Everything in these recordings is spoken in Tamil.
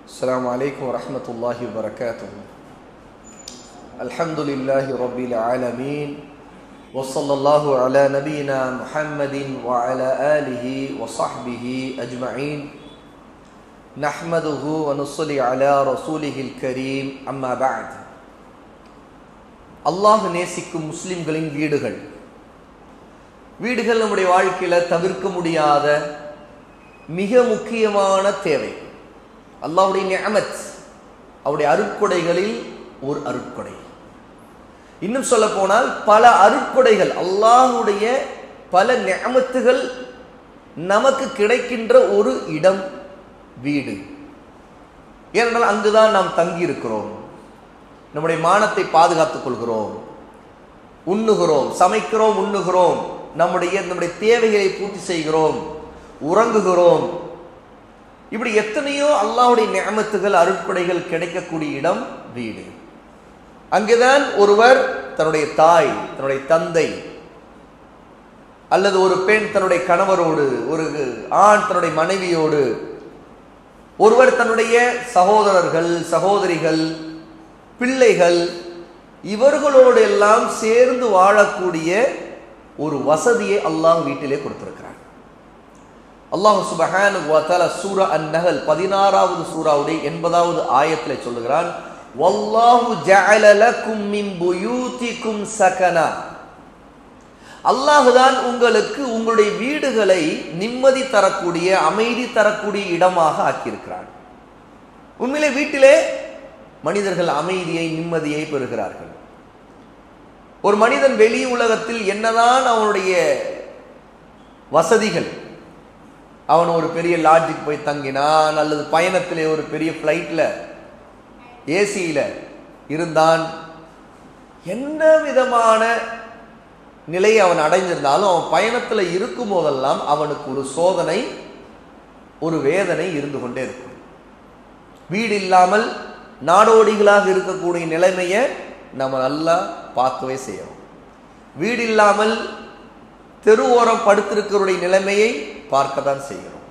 السلام عليكم ورحمة الله وبركاته. الحمد لله رب العالمين وصلى الله على نبينا محمد وعلى آله وصحبه أجمعين نحمده ونصلي على رسوله الكريم أما بعد. அல்லாஹ் நேசிக்கும் முஸ்லிம்களின் வீடுகள் நம்முடைய வாழ்க்கையில தவிர்க்க முடியாத மிக முக்கியமான தேவை. அல்லாஹ்வுடைய நிஅமத், அவருடைய அருட்கொடைகளில் ஒரு அருட்கொடை. இன்னும் சொல்ல போனால் பல அருட்கொடைகள், அல்லாஹ்வுடைய பல நிஅமத்துகள் நமக்கு கிடைக்கின்ற ஒரு இடம் வீடு. ஏனென்றால் அங்குதான் நாம் தங்கி இருக்கிறோம், நம்முடைய மானத்தை பாதுகாத்துக் கொள்கிறோம், உண்ணுகிறோம், சமைக்கிறோம், உண்ணுகிறோம், நம்முடைய தேவைகளை பூர்த்தி செய்கிறோம், உறங்குகிறோம். இப்படி எத்தனையோ அல்லாஹ்வுடைய நிஅமத்துகள், அருட்கொடைகள் கிடைக்கக்கூடிய இடம் வீடு. அங்குதான் ஒருவர் தன்னுடைய தாய், தன்னுடைய தந்தை, அல்லது ஒரு பெண் தன்னுடைய கணவரோடு, ஒரு ஆண் தன்னுடைய மனைவியோடு, ஒருவர் தன்னுடைய சகோதரர்கள், சகோதரிகள், பிள்ளைகள், இவர்களோடு எல்லாம் சேர்ந்து வாழக்கூடிய ஒரு வசதியை அல்லாஹ் வீட்டிலே கொடுத்திருக்கிறார். அல்லாஹ் சுப்ஹானஹு வ தஆலா சூரா அன்-நஹல் 16வது சூராவுடைய 80வது ஆயத்திலே சொல்லுகிறான், வல்லாஹு ஜஅல லக்கும் மின் புயூதிக்கும் சகனா. அல்லாஹ் தான் உங்களுக்கு உங்களுடைய வீடுகளை நிம்மதி தரக்கூடிய, அமைதி தரக்கூடிய இடமாக ஆக்கியிருக்கிறார். உண்மையிலே வீட்டிலே மனிதர்கள் அமைதியை, நிம்மதியை பெறுகிறார்கள். ஒரு மனிதன் வெளி உலகத்தில் என்னதான் அவனுடைய வசதிகள், அவன் ஒரு பெரிய லாட்ஜுக்கு போய் தங்கினான், அல்லது பயணத்திலே ஒரு பெரிய ஃப்ளைட்ல ஏசியில இருந்தான், என்ன விதமான நிலையை அவன் அடைஞ்சிருந்தாலும் அவன் பயணத்தில் இருக்கும் போதெல்லாம் அவனுக்கு ஒரு சோதனை, ஒரு வேதனை இருந்து கொண்டே இருக்கும். வீடு இல்லாமல் நாடோடிகளாக இருக்கக்கூடிய நிலைமையை நம்ம நல்லா பார்க்கவே செய்யணும். வீடு இல்லாமல் தெருவோரம் படுத்திருக்கிறவருடைய நிலைமையை பார்க்க தான் செய்கிறோம்.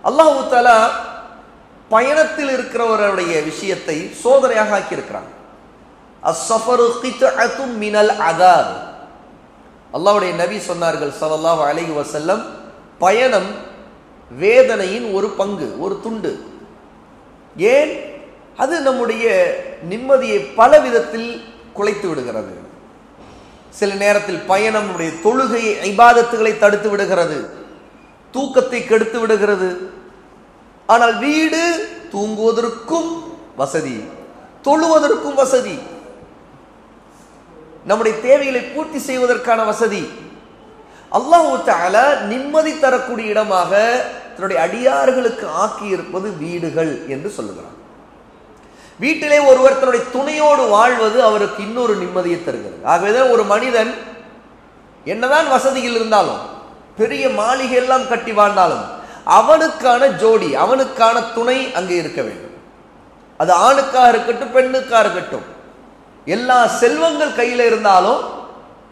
அல்லாஹ் தஆலா பயணத்தில் இருக்கிறவருடைய விஷயத்தை சோதனையாக ஆக்கியிருக்கிறான். அஸ்ஸஃபரு கித்அத்தும் மினல் அதாப். அல்லாஹ்வுடைய நபி சொன்னார்கள் ஸல்லல்லாஹு அலைஹி வஸல்லம், பயணம் வேதனையின் ஒரு பங்கு, ஒரு துண்டு. ஏன்? அது நம்முடைய நிம்மதியை பல விதத்தில் குலைத்து விடுகிறது. சில நேரத்தில் பயணம் நம்முடைய தொழுகையை, இபாதத்துகளை தடுத்து விடுகிறது, தூக்கத்தை கெடுத்து விடுகிறது. ஆனால் வீடு தூங்குவதற்கும் வசதி, தொழுவதற்கும் வசதி, நம்முடைய தேவைகளை பூர்த்தி செய்வதற்கான வசதி. அல்லாஹ் தஆலா நிம்மதி தரக்கூடிய இடமாக தன்னுடைய அடியார்களுக்கு ஆக்கி இருப்பது வீடுகள் என்று சொல்லுகிறார். வீட்டிலே ஒருவர் தன்னுடைய துணையோடு வாழ்வது அவருக்கு இன்னொரு நிம்மதியை தருகிறது. ஆகவேதான் ஒரு மனிதன் என்னதான் வசதியில் இருந்தாலும், பெரிய மாளிகை எல்லாம் கட்டி வாழ்ந்தாலும், அவனுக்கான ஜோடி, அவனுக்கான துணை அங்கே இருக்க வேண்டும். அது ஆணுக்காக இருக்கட்டும், பெண்ணுக்காக இருக்கட்டும். எல்லா செல்வங்கள் கையில இருந்தாலும்,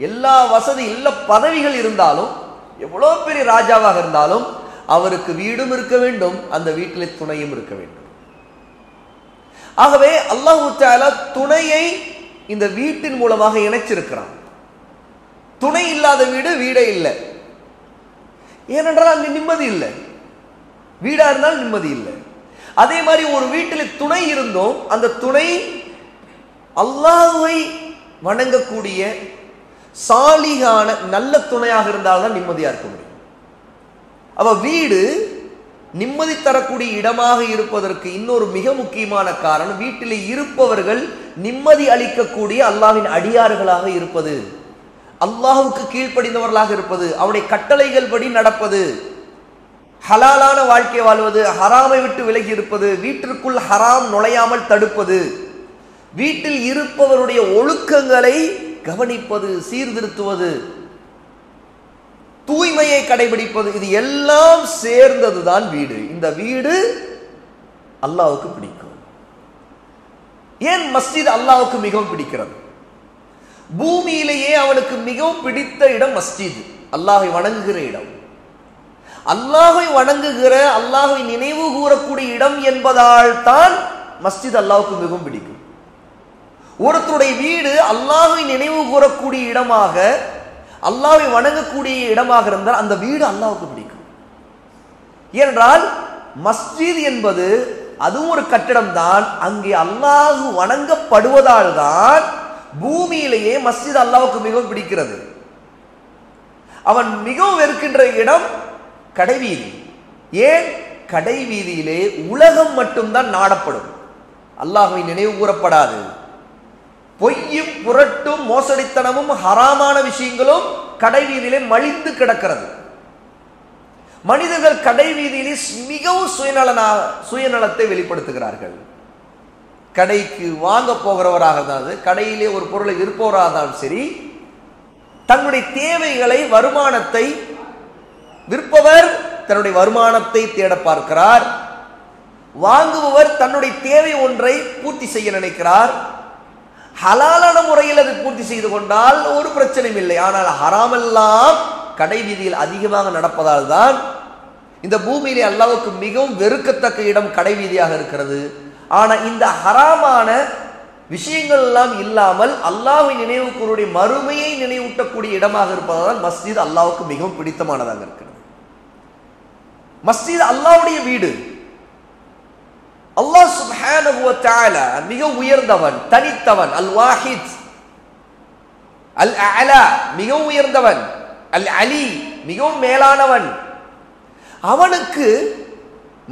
எல்லா வசதி, எல்லா பதவிகள் இருந்தாலும், எவ்வளோ பெரிய ராஜாவாக இருந்தாலும் அவருக்கு வீடும் இருக்க வேண்டும், அந்த வீட்டிலே துணையும் இருக்க வேண்டும். ஆகவே அல்லாஹ் தஆலா துணையை இந்த வீட்டின் மூலமாக இணைச்சிருக்கிறான். துணை இல்லாத வீடு வீடே இல்லை. ஏனென்றால் அங்கு நிம்மதி இல்லை. வீடா இருந்தால் நிம்மதி இல்லை. அதே மாதிரி ஒரு வீட்டில் துணை இருந்தும் அந்த துணை அல்லாஹ்வை வணங்கக்கூடிய சாலிகான நல்ல துணையாக இருந்தால்தான் நிம்மதியா இருக்க முடியும். அப்ப வீடு நிம்மதி தரக்கூடிய இடமாக இருப்பதற்கு இன்னொரு மிக முக்கியமான காரணம், வீட்டில் இருப்பவர்கள் நிம்மதி அளிக்கக்கூடிய அல்லாஹ்வின் அடியார்களாக இருப்பது, அல்லாஹ்வுக்கு கீழ்ப்படிந்தவர்களாக இருப்பது, அவருடைய கட்டளைகள் படி நடப்பது, ஹலாலான வாழ்க்கை வாழ்வது, ஹராமை விட்டு விலகி இருப்பது, வீட்டிற்குள் ஹராம் நுழையாமல் தடுப்பது, வீட்டில் இருப்பவருடைய ஒழுக்கங்களை கவனிப்பது, சீர்திருத்துவது, தூய்மையை கடைபிடிப்பது, இது எல்லாம் சேர்ந்ததுதான் வீடு. இந்த வீடு அல்லாஹ்வுக்கு பிடிக்கும். ஏன் மஸ்ஜித் அல்லாஹ்வுக்கு மிகவும் பிடிக்கிறது? பூமியிலேயே அவனுக்கு மிகவும் பிடித்த இடம் மஸ்ஜித், அல்லாஹ்வை வணங்குகிற இடம். அல்லாஹ்வை வணங்குகிற, அல்லாஹ்வை நினைவு கூறக்கூடிய இடம் என்பதால் தான் மஸ்ஜித் அல்லாஹ்வுக்கு மிகவும் பிடிக்கும். ஒருத்தருடைய வீடு அல்லாஹ்வை நினைவு கூறக்கூடிய இடமாக, அல்லாஹ்வை வணங்கக்கூடிய இடமாக இருந்தால் அந்த வீடு அல்லாஹ்வுக்கு பிடிக்கும். ஏனென்றால் மஸ்ஜித் என்பது அதுவும் ஒரு கட்டடம் தான். அங்கே அல்லாஹ் வணங்கப்படுவதால் தான் பூமியிலேயே மஸ்ஜித் அல்லாஹ்வுக்கு மிகவும் பிடிக்கிறது. அவன் மிகவும் வெறுக்கின்ற இடம் கடைவீதி. ஏன்? கடைவீதியிலே உலகம் மட்டும்தான் நாடப்படும், அல்லாஹ்வை நினைவு கூறப்படாது. பொய்யும் புரட்டும் மோசடித்தனமும் ஹராமான விஷயங்களும் கடைவீதியிலே மலிந்து கிடக்கிறது. மனிதர்கள் கடைவீதியிலே மிகவும் சுயநலத்தை வெளிப்படுத்துகிறார்கள். கடைக்கு வாங்க போகிறவராக இருந்தாலும், கடையிலே ஒரு பொருளை விற்பவராக இருந்தாலும் சரி, தன்னுடைய தேவைகளை, வருமானத்தை, விற்பவர் தன்னுடைய வருமானத்தை தேட பார்க்கிறார், வாங்குபவர் தன்னுடைய தேவை ஒன்றை பூர்த்தி செய்ய நினைக்கிறார். ஹலாலான முறையில் அதை பூர்த்தி செய்து கொண்டால் ஒரு பிரச்சனையும் இல்லை. ஆனால் ஹராமெல்லாம் கடை வீதியில் அதிகமாக நடப்பதால் தான் இந்த பூமியிலே அல்லாஹ்வுக்கு மிகவும் வெறுக்கத்தக்க இடம் கடை வீதியாக இருக்கிறது. ஆனா இந்த ஹராமான விஷயங்கள் எல்லாம் இல்லாமல் அல்லாஹ்வை நினைவு கூறக்கூடிய, மறுமையை நினைவூட்டக்கூடிய இடமாக இருப்பதால் மஸ்ஜித் அல்லாஹ்வுக்கு மிகவும் பிடித்தமானதாக இருக்கிறது. மஸ்ஜித் அல்லாஹ்வுடைய வீடு. அல்லாஹ் சுப்ஹானஹு வ தஆலா மிக உயர்ந்தவன், தனித்தவன், அல் வாஹித், அல் அலா மிகவும் உயர்ந்தவன், அல் அலி மிகவும் மேலானவன். அவனுக்கு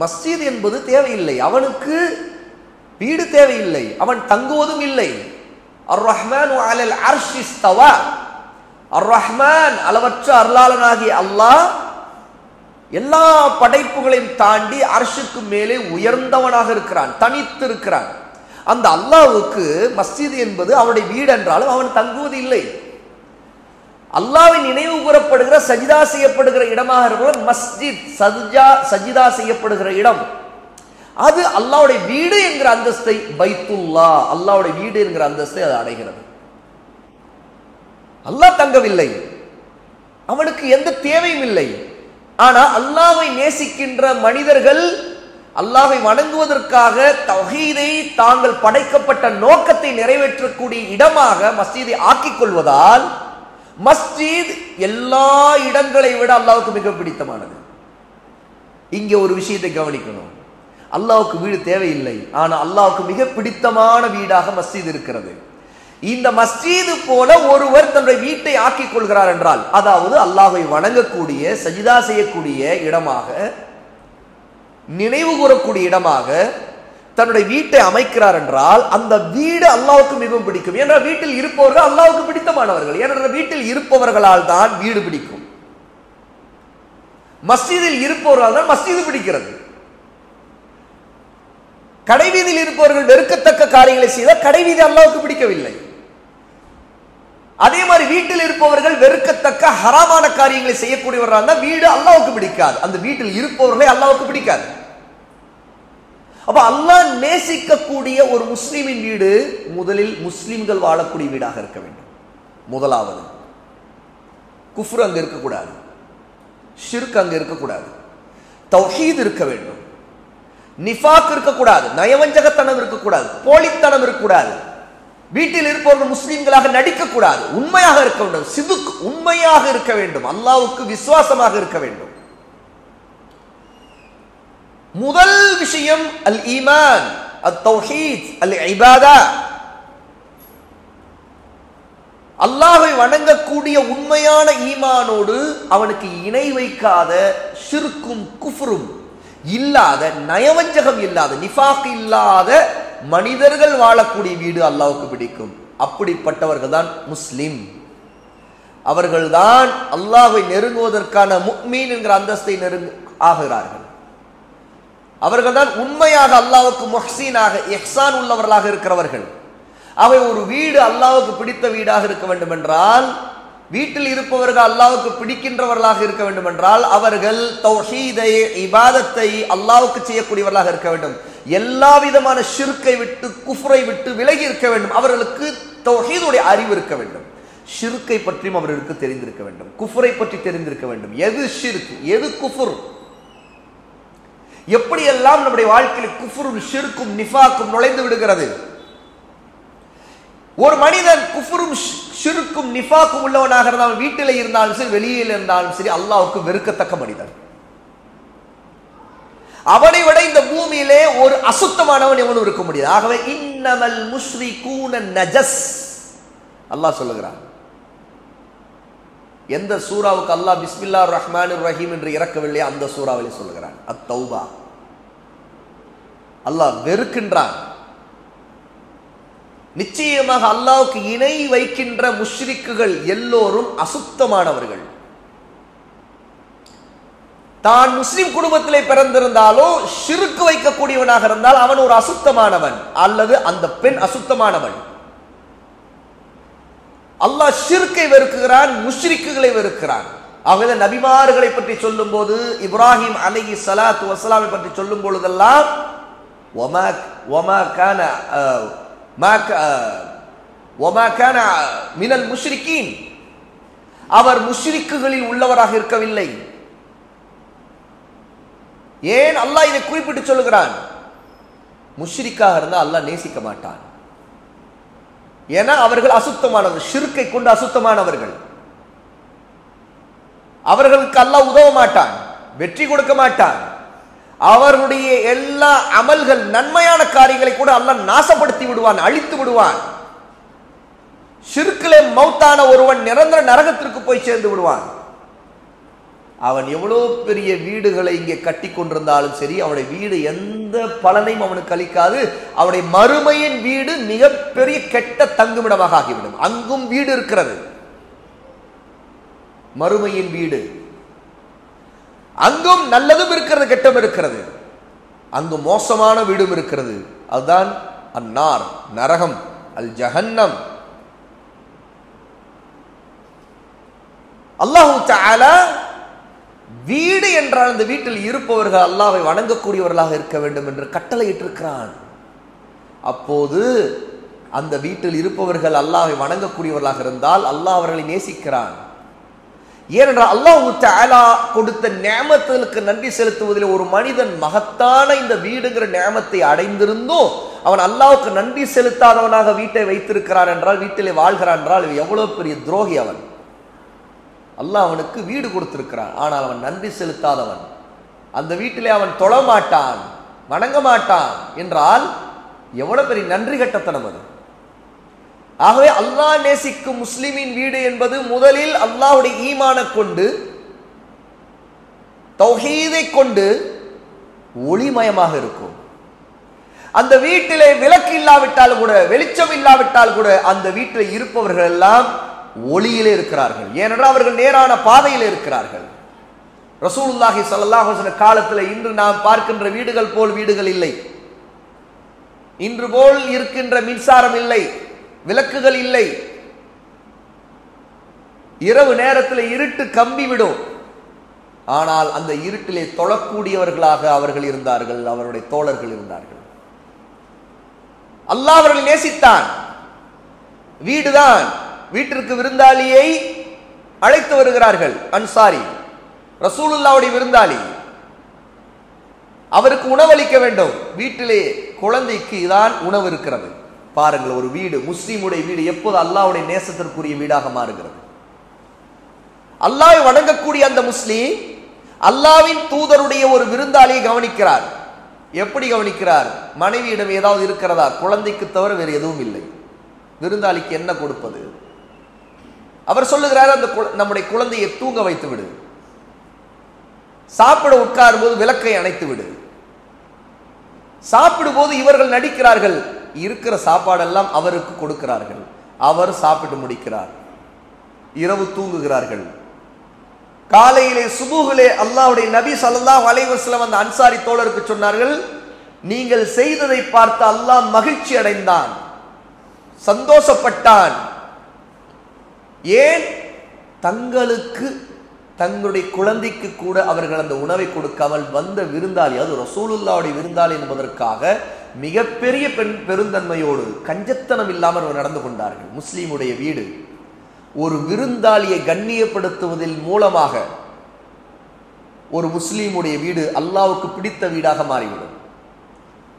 மஸ்ஜித் என்பது தேவையில்லை, அவனுக்கு வீடு தேவையில்லை, அவன் தங்குவதும் இல்லை. அர் ரஹ்மான் அலல் அர்ஷ் இஸ்தவா. அர் ரஹ்மான் அளவற்ற அருளாளனாகிய அல்லாஹ் எல்லா படைப்புகளையும் தாண்டி அர்ஷுக்கு மேலே உயர்ந்தவனாக இருக்கிறான், தனித்து இருக்கிறான். அந்த அல்லாஹ்வுக்கு மஸ்ஜித் என்பது அவனுடைய வீடு என்றாலும் அவன் தங்குவது இல்லை. அல்லாஹ்வின் நினைவு கூறப்படுகிற, சஜிதா செய்யப்படுகிற இடமாக இருக்கிற மஸ்ஜித், சஜிதா செய்யப்படுகிற இடம், அது அல்லாஹ்வுடைய வீடு என்கிற அந்தஸ்தை, பைத்துல்லா அல்லாஹ்வுடைய வீடு என்கிற அந்தஸ்தை அது அடைகிறது. அல்லாஹ் தங்கவில்லை, அவனுக்கு எந்த தேவையும் இல்லை. ஆனா அல்லாஹ்வை நேசிக்கின்ற மனிதர்கள் அல்லாஹ்வை வணங்குவதற்காக தௌஹீதை, தாங்கள் படைக்கப்பட்ட நோக்கத்தை நிறைவேற்றக்கூடிய இடமாக மஸ்ஜிதை ஆக்கிக் கொள்வதால் மஸ்ஜித் எல்லா இடங்களை விட அல்லாஹ்வுக்கு மிக பிடித்தமானது. இங்கே ஒரு விஷயத்தை கவனிக்கணும். அல்லாஹ்வுக்கு வீடு தேவையில்லை, ஆனா அல்லாஹ்வுக்கு மிக பிடித்தமான வீடாக மஸ்ஜித் இருக்கிறது. இந்த மஸ்ஜிது போல ஒருவர் தன்னுடைய வீட்டை ஆக்கிக் கொள்கிறார் என்றால், அதாவது அல்லாஹ்வை வணங்கக்கூடிய, சஜிதா செய்யக்கூடிய இடமாக, நினைவு கூறக்கூடிய இடமாக தன்னுடைய வீட்டை அமைக்கிறார் என்றால் அந்த வீடு அல்லாஹ்வுக்கு மிகவும் பிடிக்கும். ஏனென்றால் வீட்டில் இருப்பவர்கள் அல்லாஹ்வுக்கு பிடித்தமானவர்கள். ஏனென்றால் வீட்டில் இருப்பவர்களால் தான் வீடு பிடிக்கும். மஸ்ஜிதில் இருப்பவர்களால் தான் மஸ்ஜிது பிடிக்கிறது. கடைவீதியில் இருப்பவர்கள் வெறுக்கத்தக்க காரியங்களை செய்தால் கடைவீதி அல்லாஹ்வுக்கு பிடிக்கவில்லை. அதே மாதிரி வீட்டில் இருப்பவர்கள் வெறுக்கத்தக்க ஹராமான காரியங்களை செய்யக்கூடியவர்களாக இருந்தால் வீடு அல்லாஹ்வுக்கு பிடிக்காது, அந்த வீட்டில் இருப்பவர்களை அல்லாஹ்வுக்கு பிடிக்காது. அப்ப அல்லாஹ் நேசிக்கக்கூடிய ஒரு முஸ்லிமின் வீடு முதலில் முஸ்லிம்கள் வாழக்கூடிய வீடாக இருக்க வேண்டும். முதலாவது குஃப்ர் அங்க இருக்கக்கூடாது, ஷிர்க் அங்க இருக்கக்கூடாது, தௌஹீத் இருக்க வேண்டும், நிஃபாக் இருக்கக்கூடாது, நயவஞ்சகத்தனம் இருக்கக்கூடாது, போலித்தனம் இருக்கக்கூடாது, வீட்டில் இருப்பவர்கள் முஸ்லிம்களாக நடிக்கக்கூடாது, உண்மையாக இருக்க வேண்டும், சிதுக் உண்மையாக இருக்க வேண்டும், அல்லாஹ்வுக்கு விசுவாசமாக இருக்க வேண்டும். முதல் விஷயம் அல் ஈமான், அத் தௌஹீத், அல் இபாதா. அல்லாஹ்வை வணங்கக்கூடிய உண்மையான ஈமானோடு அவனுக்கு இணை வைக்காத, ஷிர்க்கும் குஃப்ரும் இல்லாத, நயவஞ்சகம் இல்லாத, நிஃபாக் இல்லாத மனிதர்கள் வாழக்கூடிய வீடு அல்லாஹ்வுக்கு பிடிக்கும். அப்படிப்பட்டவர்கள் தான் முஸ்லிம். அவர்கள்தான் அல்லாஹ்வை நெருங்குவதற்கான முஃமின் என்கிற அந்தஸ்தை ஆகிறார்கள். அவர்கள்தான் உண்மையாக அல்லாஹ்வுக்கு முஹ்ஸீனாக, இஹ்சான் உள்ளவர்களாக இருக்கிறவர்கள். அவை ஒரு வீடு அல்லாஹ்வுக்கு பிடித்த வீடாக இருக்க வேண்டும் என்றால், வீட்டில் இருப்பவர்கள் அல்லாஹ்வுக்கு பிடிக்கின்றவர்களாக இருக்க வேண்டும் என்றால், அவர்கள் தௌஹீதை, இபாதத்தை அல்லாஹ்வுக்கு செய்யக்கூடியவர்களாக இருக்க வேண்டும். எல்லா விதமான ஷிர்க்கை விட்டு, குஃப்ரை விட்டு விலகி இருக்க வேண்டும். அவர்களுக்கு தௌஹீதுடைய அறிவு இருக்க வேண்டும். ஷிர்கை பற்றியும் அவர்களுக்கு தெரிந்திருக்க வேண்டும், குஃபரை பற்றி தெரிந்திருக்க வேண்டும். எது ஷிர்க், எது குஃபர், எப்படியெல்லாம் நம்முடைய வாழ்க்கையில் குஃபரும் ஷிர்க்கும் நிஃபாக்கும் நுழைந்து விடுகிறது. ஒரு மனிதன் குஃபரும் ஷிர்க்கும் நிஃபாக்கும் உள்ளவனாக இருந்தாலும் வீட்டில் இருந்தாலும் சரி வெளியில் இருந்தாலும் சரி அல்லாஹ்வுக்கு வெறுக்கத்தக்க மனிதன். அவனை விட இந்த பூமியிலே ஒரு அசுத்தமானவன் எவனும் இருக்க முடியாது. ஆகவே இன்னமல் முஷ்ரிகூன நஜஸ் அல்லாஹ் சொல்லுகிறான். எந்த சூராவுக்கு அல்லாஹ் பிஸ்மில்லாஹிர் ரஹ்மானிர் ரஹீம் என்று இறக்கவில்லை அந்த சூராவிலே சொல்லுகிறான். அத்தௌபா. அல்லாஹ் வெறுக்கின்றான். நிச்சயமாக அல்லாஹ்வுக்கு இணை வைக்கின்ற முஷ்ரிக்குகள் எல்லோரும் அசுத்தமானவர்கள். தான் முஸ்லிம் குடும்பத்திலே பிறந்திருந்தாலோ ஷிர்க் வைக்கக்கூடியவனாக இருந்தால் அவன் ஒரு அசுத்தமானவன் அல்லது அந்த பெண் அசுத்தமானவன். அல்லாஹ் ஷிர்க்கை வெறுக்கிறான், முஷ்ரிக்குகளை வெறுக்கிறான். ஆகவே நபிமார்களை பற்றி சொல்லும் போது இப்ராஹிம் அலைஹி ஸலாத்து வஸலாமை பற்றி சொல்லும் பொழுதெல்லாம் வமா கான மினல் முஷ்ரிகீன், அவர் முஷ்ரிக்குகளில் உள்ளவராக இருக்கவில்லை. ஏன் அல்லாஹ் இதை குறிப்பிட்டு சொல்லுகிறான்? முஷ்ரிக்காக இருந்தால் அல்லாஹ் நேசிக்க மாட்டான். ஏன்னா அவர்கள் அசுத்தமானவர்கள், ஷிர்க்கை கொண்டு அசுத்தமானவர்கள். அவர்களுக்கு அல்லாஹ் உதவ மாட்டான், வெற்றி கொடுக்க மாட்டான். அவர்களுடைய எல்லா அமல்கள் நன்மையான காரியங்களை கூட அல்லாஹ் நாசப்படுத்தி விடுவான், அழித்து விடுவான். ஷிர்க்கிலே மௌத்தான ஒருவன் நிரந்தர நரகத்திற்கு போய் சேர்ந்து விடுவான். அவன் எவ்வளவு பெரிய வீடுகளை இங்கே கட்டி கொண்டிருந்தாலும் சரி அவனுடைய வீடு எந்த பலனையும் அவனுக்கு அளிக்காது. அவனுடைய மறுமையின் வீடு மிகப்பெரிய கெட்ட தங்குமிடமாக ஆகிவிடும். அங்கும் வீடு இருக்கிறது, மறுமையின் வீடு. அங்கும் நல்லதும் இருக்கிறது, கெட்டம் இருக்கிறது. அங்கு மோசமான வீடும் இருக்கிறது. அதுதான் அன்னார், நரகம், அல் ஜஹன்னம். அல்லாஹு தஆலா வீடு என்றால் அந்த வீட்டில் இருப்பவர்கள் அல்லாஹ்வை வணங்கக்கூடியவர்களாக இருக்க வேண்டும் என்று கட்டளையிட்டிருக்கிறான். அப்போது அந்த வீட்டில் இருப்பவர்கள் அல்லாஹ்வை வணங்கக்கூடியவர்களாக இருந்தால் அல்லாஹ் அவர்களை நேசிக்கிறான். ஏனென்றால் அல்லாஹ் தஆலா கொடுத்த நிஅமத்துக்கு நன்றி செலுத்துவதில் ஒரு மனிதன் மகத்தான இந்த வீடுங்கிற நிஅமத்தை அடைந்திருந்தும் அவன் அல்லாஹ்வுக்கு நன்றி செலுத்தாதவனாக வீட்டை வைத்திருக்கிறான் என்றால், வீட்டிலே வாழ்கிறான் என்றால் எவ்வளவு பெரிய துரோகி அவன். அல்லாஹ் அவனுக்கு வீடு கொடுத்திருக்கிறான், ஆனால் அவன் நன்றி செலுத்தாதவன். அந்த வீட்டிலே அவன் தொழமாட்டான், வணங்க மாட்டான் என்றால் எவ்வளவு பெரிய நன்றி கட்டத்தனம் அது. ஆகவே அல்லாஹ் நேசிக்கும் முஸ்லிமின் வீடு என்பது முதலில் அல்லாஹ்வுடைய ஈமானை கொண்டு தௌஹீதை கொண்டு ஒளிமயமாக இருக்கும். அந்த வீட்டிலே விளக்கு இல்லாவிட்டால் கூட, வெளிச்சம் இல்லாவிட்டால் கூட அந்த வீட்டில் இருப்பவர்கள் எல்லாம் ஒளியிலே இருக்கிறார்கள். ஏனென்றால் அவர்கள் நேரான பாதையில் இருக்கிறார்கள். ரசூலுல்லாஹி ஸல்லல்லாஹு அலைஹி வஸல்லம் காலத்தில் இன்று நாம் பார்க்கின்ற வீடுகள் போல் வீடுகள் இல்லை. இன்று போல் இருக்கின்ற மின்சாரம் இல்லை, விளக்குகள் இல்லை. இரவு நேரத்தில் இருட்டு கம்பி விடும். ஆனால் அந்த இருட்டிலே தொழக்கூடியவர்களாக அவர்கள் இருந்தார்கள், அவருடைய தோழர்கள் இருந்தார்கள். அல்லாஹ் அவர்களை நேசித்தான். வீடுதான், வீட்டிற்கு விருந்தாளியை அழைத்து வருகிறார்கள். அன்சாரி ரசூலுல்லாஹ்வுடைய விருந்தாளி, அவருக்கு உணவளிக்க வேண்டும். வீட்டிலே குழந்தைக்கு தான் உணவு இருக்கிறது. பாருங்கள், ஒரு வீடு, முஸ்லிமுடைய வீடு எப்போது அல்லாஹ்வுடைய நேசத்திற்குரிய வீடாக மாறுகிறது. அல்லாஹ்வை வணங்கக்கூடிய அந்த முஸ்லிம் அல்லாஹ்வின் தூதருடைய ஒரு விருந்தாளியை கவனிக்கிறார். எப்படி கவனிக்கிறார்? மனைவியிடம் ஏதாவது இருக்கிறதா? குழந்தைக்கு தவிர வேறு எதுவும் இல்லை. விருந்தாளிக்கு என்ன கொடுப்பது? அவர் சொல்லுகிறார், அந்த நம்முடைய குழந்தையை தூங்க வைத்து விடு, சாப்பிட உட்காரும் போது விளக்கை அணைத்து விடு. சாப்பிடும் போது இவர்கள் நடிக்கிறார்கள், இருக்கிற சாப்பாடெல்லாம் அவருக்கு கொடுக்கிறார்கள். அவர் சாப்பிட்டு முடிக்கிறார், இரவு தூங்குகிறார்கள். காலையிலே சுபூஹிலே அல்லாஹ்வுடைய நபி ஸல்லல்லாஹு அலைஹி வஸல்லம் அந்த அன்சாரி தோழருக்கு சொன்னார்கள், நீங்கள் செய்ததை பார்த்து அல்லாஹ் மகிழ்ச்சி அடைந்தான், சந்தோஷப்பட்டான். ஏன்? தங்களுக்கு தங்களுடைய குழந்தைக்கு கூட அவர்கள் அந்த உணவை கொடுக்காமல் வந்த விருந்தாளி, அது ரசூலுல்லாஹ்வுடைய விருந்தாளி என்பதற்காக மிகப்பெரிய பெருந்தன்மையோடு கஞ்சத்தனம் இல்லாமல் நடந்து கொண்டார்கள். முஸ்லீமுடைய வீடு, ஒரு விருந்தாளியை கண்ணியப்படுத்துவதில் மூலமாக ஒரு முஸ்லீமுடைய வீடு அல்லாஹ்வுக்கு பிடித்த வீடாக மாறிவிடும்.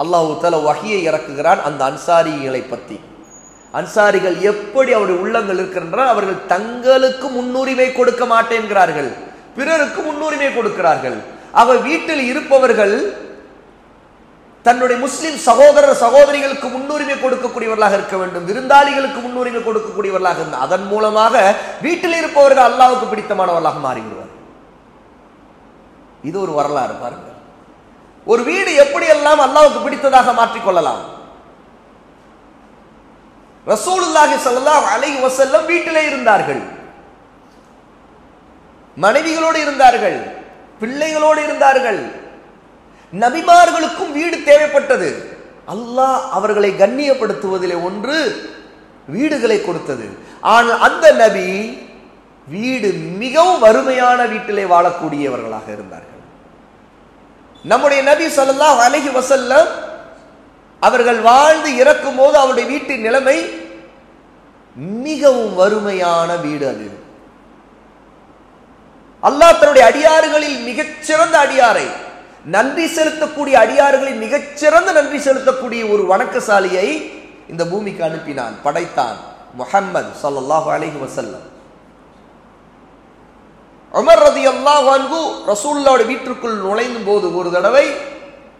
அல்லாஹ் தஆலா வஹியை இறக்குகிறான் அந்த அன்சாரிகளை பற்றி. அன்சாரிகள் எப்படி அவருடைய உள்ளங்கள் இருக்கின்றன, அவர்கள் தங்களுக்கு முன்னுரிமை கொடுக்க மாட்டேன்கிறார்கள், பிறருக்கு முன்னுரிமை கொடுக்கிறார்கள். வீட்டில் இருப்பவர்கள் தன்னுடைய முஸ்லிம் சகோதர சகோதரிகளுக்கு முன்னுரிமை கொடுக்கக்கூடியவர்களாக இருக்க வேண்டும், விருந்தாளிகளுக்கு முன்னுரிமை கொடுக்கக்கூடியவர்களாக இருந்தால் அதன் மூலமாக வீட்டில் இருப்பவர்கள் அல்லாஹ்வுக்கு பிடித்தமானவர்களாக மாறிவிடுவார். இது ஒரு வரலாறு பாருங்கள். ஒரு வீடு எப்படியெல்லாம் அல்லாஹ்வுக்கு பிடித்ததாக மாற்றிக்கொள்ளலாம். ரசூலுல்லாஹி ஸல்லல்லாஹு அலைஹி வஸல்லம் வீட்டிலே இருந்தார்கள், மனைவிகளோடு இருந்தார்கள், பிள்ளைகளோடு இருந்தார்கள். நபிமார்களுக்கும் வீடு தேவைப்பட்டது. அல்லாஹ் அவர்களை கண்ணியப்படுத்துவதிலே ஒன்று வீடுகளை கொடுத்தது. ஆனால் அந்த நபி வீடு மிகவும் வறுமையான வீட்டிலே வாழக்கூடியவர்களாக இருந்தார்கள். நம்முடைய நபி ஸல்லல்லாஹு அலைஹி வஸல்லம் அவர்கள் வாழ்ந்து இறக்கும் போது அவருடைய வீட்டின் நிலைமை மிகவும் வறுமையான வீடு. அது அல்லாஹ் தன்னுடைய அடியார்களில் மிகச்சிறந்த அடியாரை, நன்றி செலுத்தக்கூடிய அடியார்களில் மிகச்சிறந்த நன்றி செலுத்தக்கூடிய ஒரு வணக்கசாலியை இந்த பூமிக்கு அனுப்பினான், படைத்தான். முஹம்மது ஸல்லல்லாஹு அலைஹி வஸல்லம். உமர் ரலியல்லாஹு அன்ஹு ரசூலுல்லாஹ்வுடைய வீட்டிற்குள் நுழைந்த போது ஒரு தடவை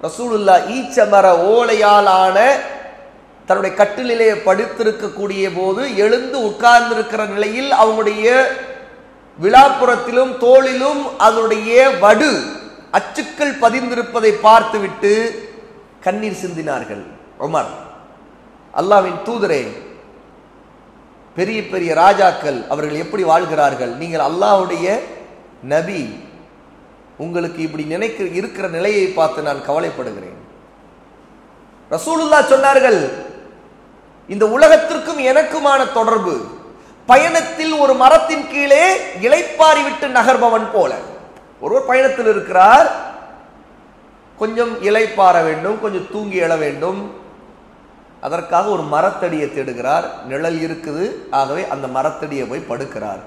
ரசூலுல்லாஹ் ஈச்சமர ஓலையால் ஆன தன்னுடைய கட்டிலே படுத்திருக்கக்கூடிய போது எழுந்து உட்கார்ந்திருக்கிற நிலையில் அவங்களுடைய விழாப்புறத்திலும் தோளிலும் அதனுடைய வடு அச்சுக்கள் பதிந்திருப்பதை பார்த்துவிட்டு கண்ணீர் சிந்தினார்கள். உமர், அல்லாஹ்வின் தூதரே, பெரிய பெரிய ராஜாக்கள் அவர்கள் எப்படி வாழ்கிறார்கள், நீங்கள் அல்லாஹ்வுடைய நபி, உங்களுக்கு இப்படி இருக்கிற நிலையை பார்த்து நான் கவலைப்படுகிறேன். ரசூலுல்லாஹ் சொன்னார்கள், இந்த உலகத்திற்கும் எனக்குமான தொடர்பு பயணத்தில் ஒரு மரத்தின் கீழே இளைப்பாரி விட்டு நகர்பவன் போல. ஒருவர் பயணத்தில் இருக்கிறார், கொஞ்சம் இளைப்பாற வேண்டும், கொஞ்சம் தூங்கி எழ வேண்டும், அதற்காக ஒரு மரத்தடியை தேடுகிறார். நிழல் இருக்குது, ஆகவே அந்த மரத்தடியை போய் படுக்கிறார்,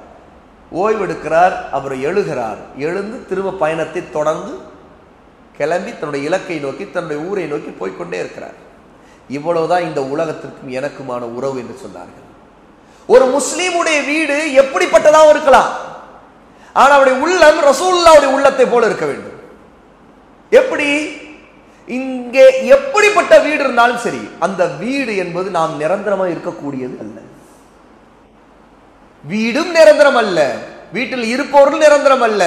ஓய்வெடுக்கிறார், அப்புறம் எழுகிறார். எழுந்து திரும்ப பயணத்தை தொடர்ந்து கிளம்பி தன்னுடைய இலக்கை நோக்கி தன்னுடைய ஊரை நோக்கி போய்கொண்டே இருக்கிறார். இவ்வளவுதான் இந்த உலகத்திற்கும் எனக்குமான உறவு என்று சொன்னார்கள். ஒரு முஸ்லீமுடைய வீடு எப்படிப்பட்டதாக இருக்கலாம், ஆனால் அவருடைய உள்ளம் ரசூலுல்லாஹ்வுடைய உள்ளத்தை போல இருக்க வேண்டும். எப்படி? இங்கே எப்படிப்பட்ட வீடு இருந்தாலும் சரி, அந்த வீடு என்பது நாம் நிரந்தரமாக இருக்கக்கூடியது அல்ல. வீடும் நிரந்தரம் அல்ல, வீட்டில் இருப்பவர்கள் நிரந்தரம் அல்ல.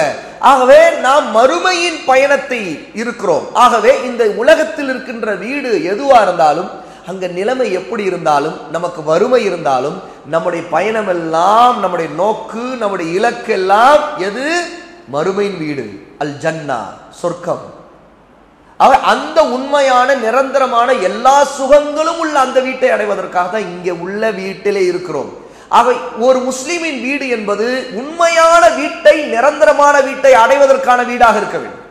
ஆகவே நாம் மறுமையின் பயணத்தை இருக்கிறோம். ஆகவே இந்த உலகத்தில் இருக்கின்ற வீடு எதுவா இருந்தாலும், அங்க நிலைமை எப்படி இருந்தாலும், நமக்கு வறுமை இருந்தாலும், நம்முடைய பயணம் எல்லாம், நம்முடைய நோக்கு, நம்முடைய இலக்கு எல்லாம் எது? மறுமையின் வீடு, அல் ஜன்னா, சொர்க்கம். அந்த உண்மையான நிரந்தரமான எல்லா சுகங்களும் உள்ள அந்த வீட்டை அடைவதற்காக தான் இங்கே உள்ள வீட்டிலே இருக்கிறோம். ஆக ஒரு முஸ்லிமின் வீடு என்பது உண்மையான வீட்டை, நிரந்தரமான வீட்டை அடைவதற்கான வீடாக இருக்க வேண்டும்.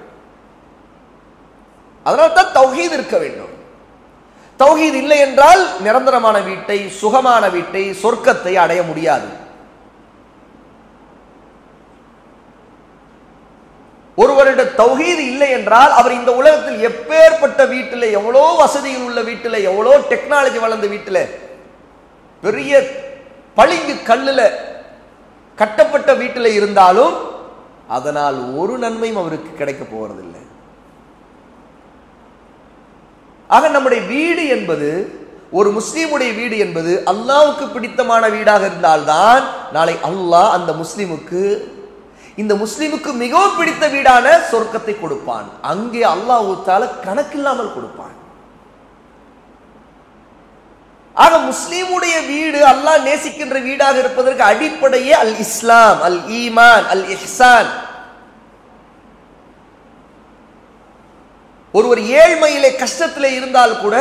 அதனால்தான் தௌஹீத் இருக்க வேண்டும். தௌஹீத் இல்லை என்றால் நிரந்தரமான வீட்டை, சுகமான வீட்டை, சொர்க்கத்தை அடைய முடியாது. ஒருவருடைய தௌஹீத் இல்லை என்றால் அவர் இந்த உலகத்தில் எப்பேற்பட்ட வீட்டில், எவ்வளோ வசதிகள் உள்ள வீட்டில், எவ்வளோ டெக்னாலஜி வளர்ந்த வீட்டில், பெரிய பளிங்கு கல்லுல கட்டப்பட்ட வீட்டில் இருந்தாலும் அதனால் ஒரு நன்மையும் அவருக்கு கிடைக்க போவதில்லை. ஆக நம்முடைய வீடு என்பது, ஒரு முஸ்லீமுடைய வீடு என்பது அல்லாஹ்வுக்கு பிடித்தமான வீடாக இருந்தால்தான் நாளை அல்லாஹ் அந்த முஸ்லிமுக்கு, இந்த முஸ்லிமுக்கு மிகவும் பிடித்த வீடான சொர்க்கத்தை கொடுப்பான். அங்கே அல்லாஹ் தஆலா கணக்கில்லாமல் கொடுப்பான். ஆக முஸ்லிமுடைய வீடு அல்லாஹ் நேசிக்கின்ற வீடாக இருப்பதற்கு அடிப்படையே அல் இஸ்லாம், அல் ஈமான், அல் இஹ்சான். ஒருவர் ஏழ்மையிலே கஷ்டத்திலே இருந்தால் கூட,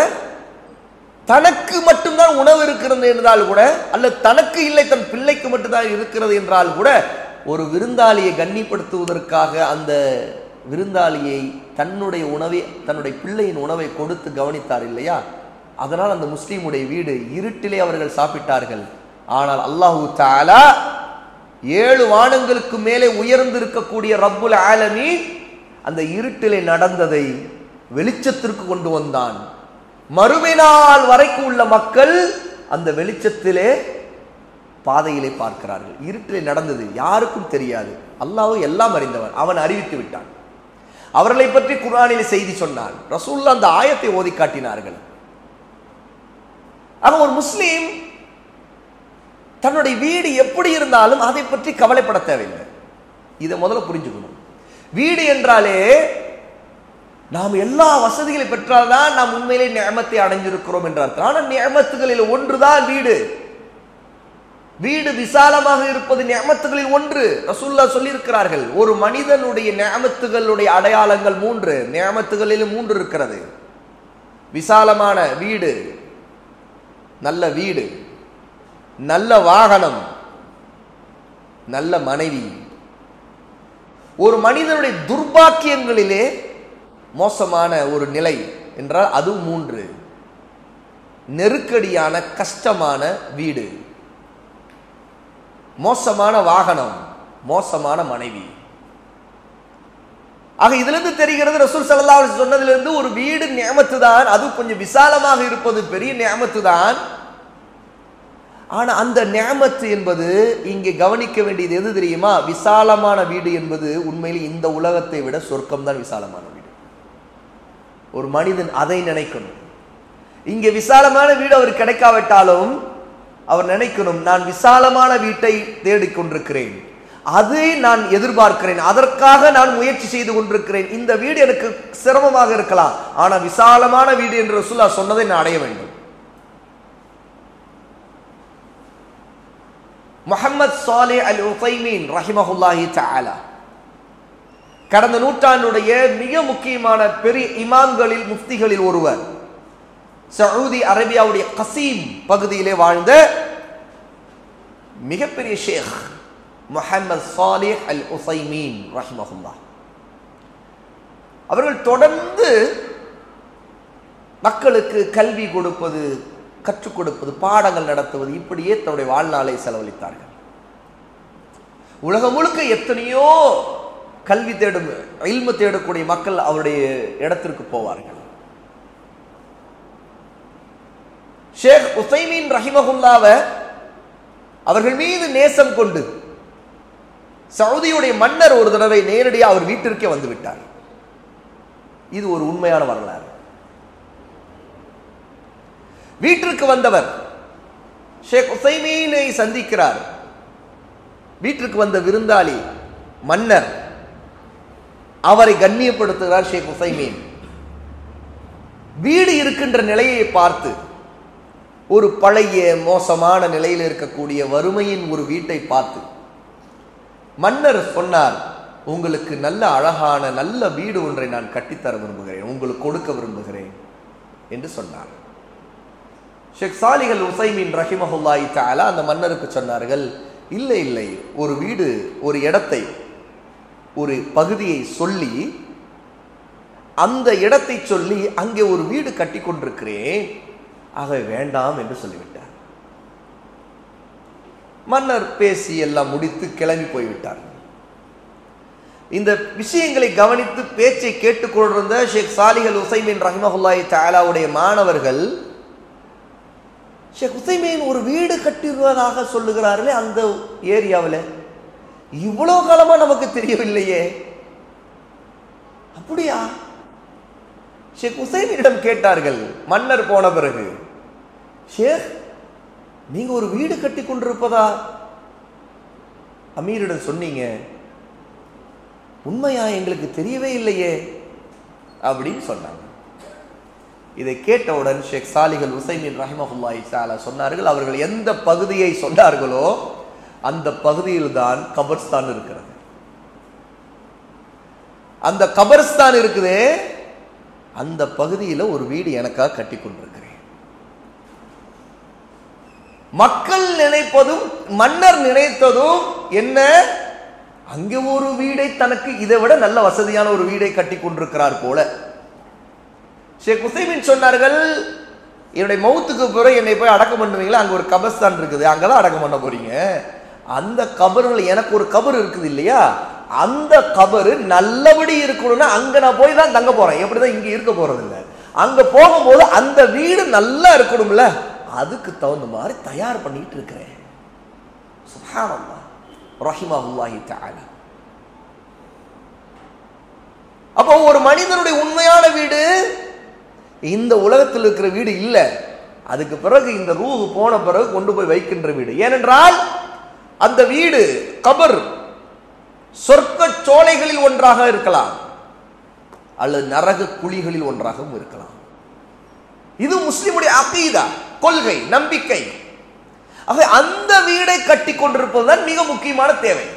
தனக்கு மட்டும்தான் உணவு இருக்கிறது என்றால் கூட, அல்லது தனக்கு இல்லை தன் பிள்ளைக்கு மட்டும்தான் இருக்கிறது என்றால் கூட, ஒரு விருந்தாளியை கண்ணிப்படுத்துவதற்காக அந்த விருந்தாளியை தன்னுடைய உணவை, தன்னுடைய பிள்ளையின் உணவை கொடுத்து கவனித்தார் இல்லையா? அதனால் அந்த முஸ்லீமுடைய வீடு இருட்டிலே அவர்கள் சாப்பிட்டார்கள். ஆனால் அல்லாஹு தஆலா 7 வானங்களுக்கு மேலே உயர்ந்திருக்கக்கூடிய ரப்புல் ஆலமீன் அந்த இருட்டிலே நடந்ததை வெளிச்சத்திற்கு கொண்டு வந்தான். மறுமை நாள் வரைக்கும் உள்ள மக்கள் அந்த வெளிச்சத்திலே பாதையிலே பார்க்கிறார்கள். இருட்டிலே நடந்தது யாருக்கும் தெரியாது. அல்லாஹ் எல்லாம் அறிந்தவன், அவன் அறிவித்து விட்டான். அவர்களை பற்றி குர்ஆனிலே செய்தி சொன்னான். ரசூலுல்லாஹ் அந்த ஆயத்தை ஓதி காட்டினார்கள். ஆக ஒரு முஸ்லீம் தன்னுடைய வீடு எப்படி இருந்தாலும் அதை பற்றி கவலைப்பட தேவையில்லை. இதை முதல்ல புரிஞ்சுக்கணும். வீடு என்றாலே நாம் எல்லா வசதிகளை பெற்றால்தான் நாம் உண்மையிலே நிஅமத்தை அடைஞ்சிருக்கிறோம் என்ற அர்த்தம். ஆனால் நிஅமத்துகளில் ஒன்றுதான் வீடு. வீடு விசாலமாக இருப்பது நிஅமத்துகளில் ஒன்று. ரசூலுல்லாஹ் சொல்லியிருக்கிறார்கள், ஒரு மனிதனுடைய நிஅமத்துகளுடைய அடையாளங்கள் 3. நிஅமத்துகளில் 3 இருக்கிறது. விசாலமான வீடு, நல்ல வீடு, நல்ல வாகனம், நல்ல மனைவி. ஒரு மனிதனுடைய துர்பாக்கியங்களிலே மோசமான ஒரு நிலை என்றால் அது 3. நெருக்கடியான கஷ்டமான வீடு, மோசமான வாகனம், மோசமான மனைவி. ஆக இதிலிருந்து தெரிகிறது, ரசூல் ஸல்லல்லாஹு அலைஹி வஸல்லம் சொன்னதிலிருந்து ஒரு வீடு நிஅமத்து தான். அது கொஞ்சம் விசாலமாக இருப்பது பெரிய நிஅமத்து தான். ஆனா அந்த நிஅமத்து என்பது இங்கே கவனிக்க வேண்டியது எது தெரியுமா? விசாலமான வீடு என்பது உண்மையில் இந்த உலகத்தை விட சொர்க்கம் தான் விசாலமான வீடு. ஒரு மனிதன் அதை நினைக்கணும். இங்கே விசாலமான வீடு அவர் கிடைக்காவிட்டாலும் அவர் நினைக்கணும், நான் விசாலமான வீட்டை தேடிக்கொண்டிருக்கிறேன், அதை நான் எதிர்பார்க்கிறேன், அதற்காக நான் முயற்சி செய்து கொண்டிருக்கிறேன். இந்த வீடு எனக்கு சிரமமாக இருக்கலாம், ஆனா விசாலமான வீடு என்று ரசூலுல்லாஹ் சொன்னதை நான் அடைய வேண்டும். முஹம்மது ஸாலிஹ் அல் உஸைமீன் ரஹிமஹுல்லாஹி தஆலா கடந்த நூற்றாண்டுடைய மிக முக்கியமான பெரிய இமாம்களில் முஃப்திகளில் ஒருவர். சவுதி அரேபியாவுடைய கசீம் பகுதியிலே வாழ்ந்த மிகப்பெரிய ஷேக் முஹம்மது ஸாலிஹ் அல் உஸைமீன் ரஹிமஹுல்லாஹ். அவர்கள் தொடர்ந்து மக்களுக்கு கல்வி கொடுப்பது, கற்றுக் கொடுப்பது, பாடங்கள் நடத்துவது, இப்படியே தன்னுடைய வாழ்நாளை செலவழித்தார்கள். உலகம் முழுக்க எத்தனையோ கல்வி தேடும், இல்மு தேடக்கூடிய மக்கள் அவருடைய இடத்திற்கு போவார்கள். ஷேக் உஸைமீன் ரஹிமஹுல்லாஹ் அவர்கள் மீது நேசம் கொண்டு சவுதியுடைய மன்னர் ஒரு தடவை நேரடியாக அவர் வீட்டிற்கே வந்து விட்டார். இது ஒரு உண்மையான வரலாறு. வீட்டிற்கு வந்தவர் ஷேக் உஸைமீனை சந்திக்கிறார். வீட்டிற்கு வந்த விருந்தாளி மன்னர் அவரை கண்ணியப்படுத்துகிறார். ஷேக் உஸைமீன் வீடு இருக்கின்ற நிலையை பார்த்து, ஒரு பழைய மோசமான நிலையில் இருக்கக்கூடிய வறுமையின் ஒரு வீட்டை பார்த்து மன்னர் சொன்னார், உங்களுக்கு நல்ல அழகான நல்ல வீடு ஒன்றை நான் கட்டித்தர விரும்புகிறேன், உங்களுக்கு கொடுக்க விரும்புகிறேன் என்று சொன்னார். ஷேக் ஸாலிஹ் அல் உஸைமீன் ரஹிமஹுல்லாஹி தஆலா அந்த மன்னருக்கு சொன்னார்கள், இல்லை இல்லை, ஒரு வீடு, ஒரு இடத்தை, ஒரு பகுதியை சொல்லி, அந்த இடத்தை சொல்லி அங்கே ஒரு வீடு கட்டி கொண்டிருக்கிறேன், ஆக வேண்டாம் என்று சொல்லிவிட்டார். மன்னர் பேசி எல்லாம் முடித்து கிளம்பி போய்விட்டார். இந்த விஷயங்களை கவனித்து பேச்சை கேட்டுக்கொண்டிருந்த ஷேக் ஸாலிஹ் அல் உஸைமீன் ரஹிமஹுல்லாஹி தஆலாவுடைய மாணவர்கள், ஷேக் உஸைமீன் ஒரு வீடு கட்டிடுவதாக சொல்லுகிறார்களே அந்த ஏரியாவில், இவ்வளவு காலமா நமக்கு தெரியவில்லையே, அப்படியா? ஷேக் உஸைமீனிடம் கேட்டார்கள். மன்னர் போன பிறகு, ஷேக் நீங்க ஒரு வீடு கட்டி கொண்டிருப்பதா அமீரிடம் சொன்னீங்க, உண்மையா? எங்களுக்கு தெரியவே இல்லையே அப்படின்னு சொன்னாங்க. இதை கேட்டவுடன் ஷேக் ஸாலிஹ் அல் உஸைமீன் ரஹிமஹுல்லாஹி தஆலா சொன்னார்கள், அவர்கள் எந்த பகுதியை சொன்னார்களோ அந்த பகுதியில் தான் கபர்ஸ்தான் இருக்கிறது. அந்த கபர்ஸ்தான் இருக்குதே, அந்த பகுதியில் ஒரு வீடு எனக்காக கட்டி கொண்டிருக்கிறேன். மக்கள் நினைப்பதும் மன்னர் நினைத்ததும் என்ன? அங்கே ஒரு வீடை, தனக்கு இதை விட நல்ல வசதியான ஒரு வீடை கட்டி கொண்டிருக்கிறார் போல. ஷேக் உஸைமீன் சொன்னார்கள், என்னுடைய மௌத்துக்கு பிறகு என்னை போய் அடக்கம் பண்ணுவீங்களா, அங்க ஒரு கபர்ஸ்தான் இருக்குது, அங்கதான் அடக்கம் பண்ண போறீங்க, அந்த கபர்கள், எனக்கு ஒரு கபர் இருக்குது இல்லையா, அந்த கபரு நல்லபடி இருக்கணும்னா அங்க நான் போய் தான் தங்க போறேன். எப்படிதான் இங்க இருக்க போறது இல்லை. அங்க போகும்போது அந்த வீடு நல்லா இருக்கணும்ல, அதுக்கு தகுந்த மாதிரி தயார் பண்ணிட்டு இருக்கிறேன். சுப்ஹானல்லாஹ், ரஹிமஹுல்லாஹி தஆலா. அப்போ ஒரு மனிதனுடைய உண்மையான வீடு இந்த உலகத்தில் இருக்கிற வீடு இல்ல, அதுக்கு பிறகு இந்த ரூஹ் போன பிறகு கொண்டு போய் வைக்கின்ற வீடு. ஏனென்றால் அந்த வீடு கபர் சொர்க்க சோலைகளில் ஒன்றாக இருக்கலாம், அல்லது நரக குழிகளில் ஒன்றாகவும் இருக்கலாம். இது முஸ்லிமுடைய அகீதா, கொள்கை, நம்பிக்கை. ஆக அந்த வீடை கட்டி கொண்டிருப்பதுதான் மிக முக்கியமான தேவை.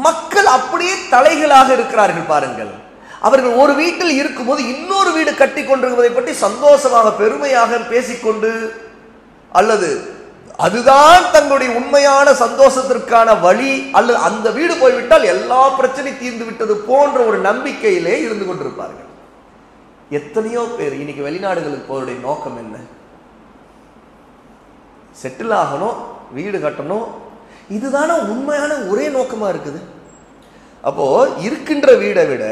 மக்கள் அப்படியே தலைகளாக இருக்கிறார்கள் பாருங்கள். அவர்கள் ஒரு வீட்டில் இருக்கும்போது இன்னொரு வீடு கட்டி கொண்டிருப்பதை பற்றி சந்தோஷமாக பெருமையாக பேசிக்கொண்டு, அல்லது அதுதான் தங்களுடைய உண்மையான சந்தோஷத்திற்கான வழி, அல்லது அந்த வீடு போய்விட்டால் எல்லா பிரச்சனையும் தீர்ந்து விட்டது போன்ற ஒரு நம்பிக்கையிலே இருந்து கொண்டிருப்பார்கள். எத்தனையோ பேர் இன்னைக்கு வெளிநாடுகளுக்கு போவதுடைய நோக்கம் என்ன? செட்டில் ஆகணும், வீடு கட்டணும். இதுதான உண்மையான ஒரே நோக்கமா இருக்குது. அப்போ இருக்கின்ற வீடை விட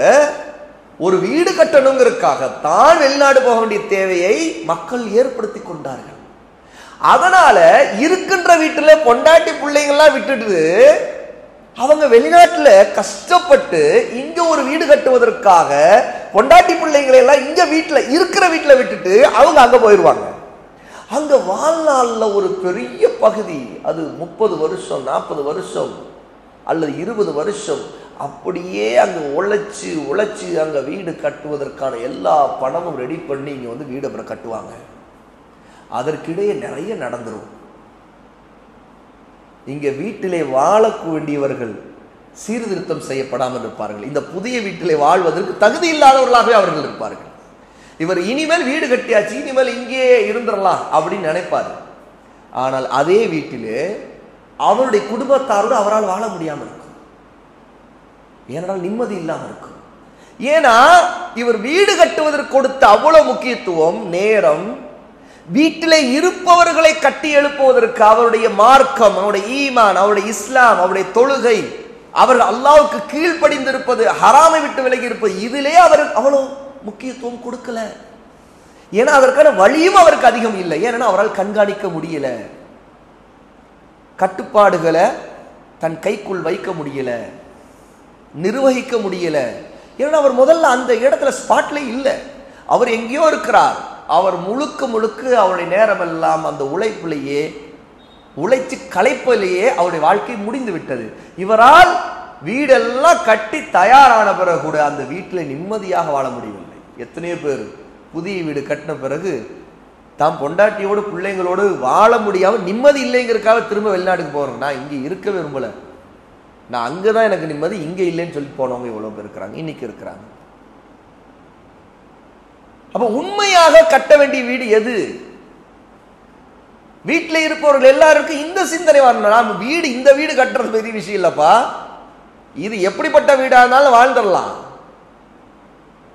ஒரு வீடு கட்டணுங்கிறதுக்காக தான் வெளிநாடு போக வேண்டிய தேவையை மக்கள் ஏற்படுத்தி கொண்டார்கள். அதனால இருக்கின்ற வீட்டுல பொண்டாட்டி பிள்ளைங்கள்லாம் விட்டுட்டு அவங்க வெளிநாட்டுல கஷ்டப்பட்டு இங்க ஒரு வீடு கட்டுவதற்காக பொண்டாட்டி பிள்ளைங்களை எல்லாம் இங்க வீட்டுல இருக்கிற வீட்டுல விட்டுட்டு அவங்க அங்க போயிடுவாங்க. அங்க வாழ்நாள்ல ஒரு பெரிய பகுதி, அது 30 வருஷம் 40 வருஷம் அல்லது 20 வருஷம் அப்படியே அங்க உழைச்சு உழைச்சு அங்க வீடு கட்டுவதற்கான எல்லா பணமும் ரெடி பண்ணி இங்க வந்து வீடு அப்புறம் கட்டுவாங்க. அதற்கிடையே நிறைய நடந்துரும். இங்க வீட்டிலே வாழ வேண்டியவர்கள் சீர்திருத்தம் செய்யப்படாமல் இருப்பார்கள். இந்த புதிய வீட்டிலே வாழ்வதற்கு தகுதி இல்லாதவர்களாகவே அவர்கள் இருப்பார்கள். இவர் இனிமேல் வீடு கட்டியாச்சு, இனிமேல் இங்கே இருந்துடலாம் அப்படின்னு நினைப்பாரு. ஆனால் அதே வீட்டிலே அவருடைய குடும்பத்தாரோடு அவரால் வாழ முடியாமல் இருக்கும். ஏனென்றால் நிம்மதி இல்லாமல் இருக்கும். ஏன்னா இவர் வீடு கட்டுவதற்கு கொடுத்த அவ்வளவு முக்கியத்துவம், நேரம், வீட்டிலே இருப்பவர்களை கட்டி எழுப்புவதற்கு அவருடைய மார்க்கம், அவருடைய ஈமான், அவருடைய இஸ்லாம், அவருடைய தொழுகை, அவர் அல்லாஹ்வுக்கு கீழ்ப்படிந்திருப்பது, ஹராமை விட்டு விலகி இருப்பது, இதிலே அவர் அவ்வளவு முக்கியத்துவம் கொடுக்கல. ஏன்னா அதற்கான வழியும் அவருக்கு அதிகம் இல்லை. ஏன்னா அவரால் கண்காணிக்க முடியல, கட்டுப்பாடுகளை தன் கைக்குள் வைக்க முடியல, நிர்வகிக்க முடியல. ஏன்னா அவர் முதல்ல அந்த இடத்துல ஸ்பாட்ல இல்லை, அவர் எங்கேயோ இருக்கிறார். அவர் முழுக்க முழுக்க அவருடைய நேரம் எல்லாம் அந்த உழைப்பிலேயே, உழைச்சு களைப்பிலேயே அவருடைய வாழ்க்கை முடிந்து விட்டது. இவரால் வீடெல்லாம் கட்டி தயாரான பிறகு கூட அந்த வீட்டில் நிம்மதியாக வாழ முடியவில்லை. எத்தனையோ பேர் புதிய வீடு கட்டின பிறகு தாம் பொண்டாட்டியோடு பிள்ளைங்களோடு வாழ முடியாமல் நிம்மதி இல்லைங்கிறதுக்காக திரும்ப வெளிநாட்டுக்கு போறோம். நான் இங்கே இருக்க விரும்பல, நான் அங்கதான் எனக்கு நிம்மதி, இங்க இல்லைன்னு சொல்லி போனவங்க எவ்வளவு பேர் இருக்கிறாங்க, இன்னைக்கு இருக்கிறாங்க. அப்ப உண்மையாக கட்ட வேண்டிய வீடு எது? வீட்டில் இருப்பவர்கள் எல்லாருக்கும் இந்த சிந்தனை வரணும். நாம் வீடு, இந்த வீடு கட்டுறது பெரிய விஷயம் இல்லப்பா, இது எப்படிப்பட்ட வீடா இருந்தாலும் வாழ்ந்துடலாம்.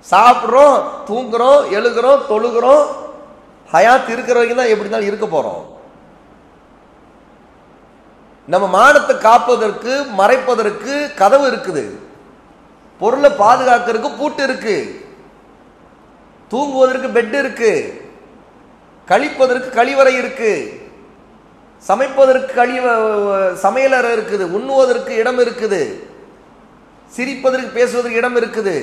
சாப்பிட்றோம், தூங்குறோம், எழுகிறோம், தொழுகிறோம், ஹயாத் இருக்கிற வரைக்கும் தான் எப்படி இருந்தாலும் இருக்க போறோம். நம்ம மானத்தை காப்பதற்கு, மறைப்பதற்கு கதவு இருக்குது, பொருளை பாதுகாக்கிறதுக்கு பூட்டு இருக்கு, தூங்குவதற்கு பெட் இருக்கு, கழிப்பதற்கு கழிவறை இருக்கு, சமைப்பதற்கு சமையலறை இருக்குது, உண்ணுவதற்கு இடம் இருக்குது, சிரிப்பதற்கு பேசுவதற்கு இடம் இருக்குது.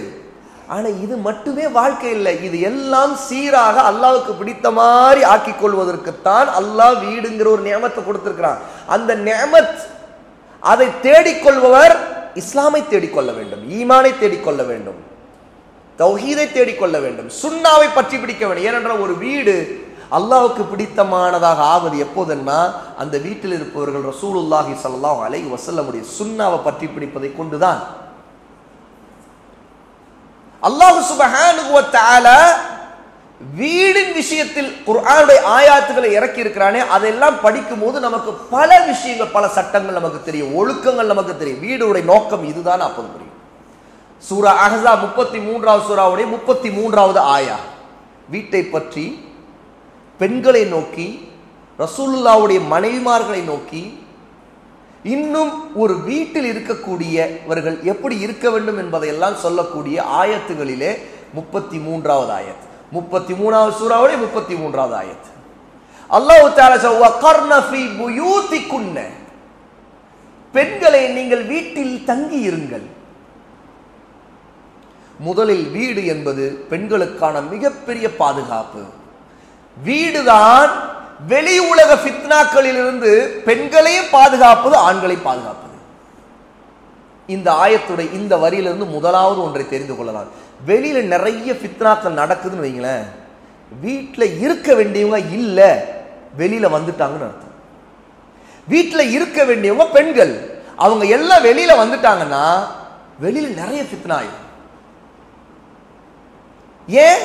ஆனா இது மட்டுமே வாழ்க்கை இல்லை. இது எல்லாம் சீராக அல்லாஹ்வுக்கு பிடித்த மாதிரி ஆக்கிக் கொள்வதற்குத்தான் அல்லாஹ் வீடுங்கிற ஒரு நியமத்தை கொடுத்திருக்கிறான். அந்த நியமத், அதை தேடிக்கொள்பவர் இஸ்லாமை தேடிக்கொள்ள வேண்டும், ஈமானை தேடிக்கொள்ள வேண்டும், தௌஹீதை தேடிக்கொள்ள வேண்டும், சுன்னாவை பற்றி பிடிக்க வேண்டும். ஏனென்றால் ஒரு வீடு அல்லாஹ்வுக்கு பிடித்தமானதாக ஆவது எப்போதுன்னா அந்த வீட்டில் இருப்பவர்கள் ரசூலுல்லாஹி ஸல்லல்லாஹு அலைஹி வஸல்லமுடைய சுன்னாவை பற்றி பிடிப்பதை கொண்டுதான். அல்லாஹ் சுப்ஹானஹு வ தஆலா வீடின் விஷயத்தில் குர்ஆனுடைய ஆயாத்துகளை இறக்கி இருக்கிறானே, அதெல்லாம் படிக்கும் போது நமக்கு பல விஷயங்கள், பல சட்டங்கள் நமக்கு தெரியும், ஒழுக்கங்கள் நமக்கு தெரியும். வீடுடைய நோக்கம் இதுதான் அப்போது புரியும். சூரா அஹ்ஸாப் 33வது சூராவுடைய 33வது ஆயா வீட்டை பற்றி, பெண்களை நோக்கி, ரசூலுல்லாஹ்வுடைய மனைவிமார்களை நோக்கி, இன்னும் ஒரு வீட்டில் இருக்கக்கூடியவர்கள் எப்படி இருக்க வேண்டும் என்பதையெல்லாம் சொல்லக்கூடிய ஆயத்துகளிலே 33வது ஆயத், 33வது சூராவுடைய 33வது ஆயத். அல்லாஹ் தஆலா வகர்ன ஃபீ புயூதிகுன்ன, பெண்களே நீங்கள் வீட்டில் தங்கி இருங்கள். முதலில் வீடு என்பது பெண்களுக்கான மிகப்பெரிய பாதுகாப்பு. வீடுதான் வெளி உலக ஃபித்னாக்களில் இருந்து பெண்களையும் பாதுகாப்பது, ஆண்களை பாதுகாப்பது. இந்த ஆயத்துடைய இந்த வரியிலிருந்து முதலாவது ஒன்றை தெரிந்து கொள்ளலாம். வெளியில நிறைய ஃபித்னாக்கள் நடக்குதுன்னு வைங்களேன், வீட்டில் இருக்க வேண்டியவங்க இல்ல, வெளியில வந்துட்டாங்கன்னு அர்த்தம். வீட்டில் இருக்க வேண்டியவங்க பெண்கள், அவங்க எல்லாம் வெளியில வந்துட்டாங்கன்னா வெளியில நிறைய ஃபித்னா ஆயிடும். ஏன்?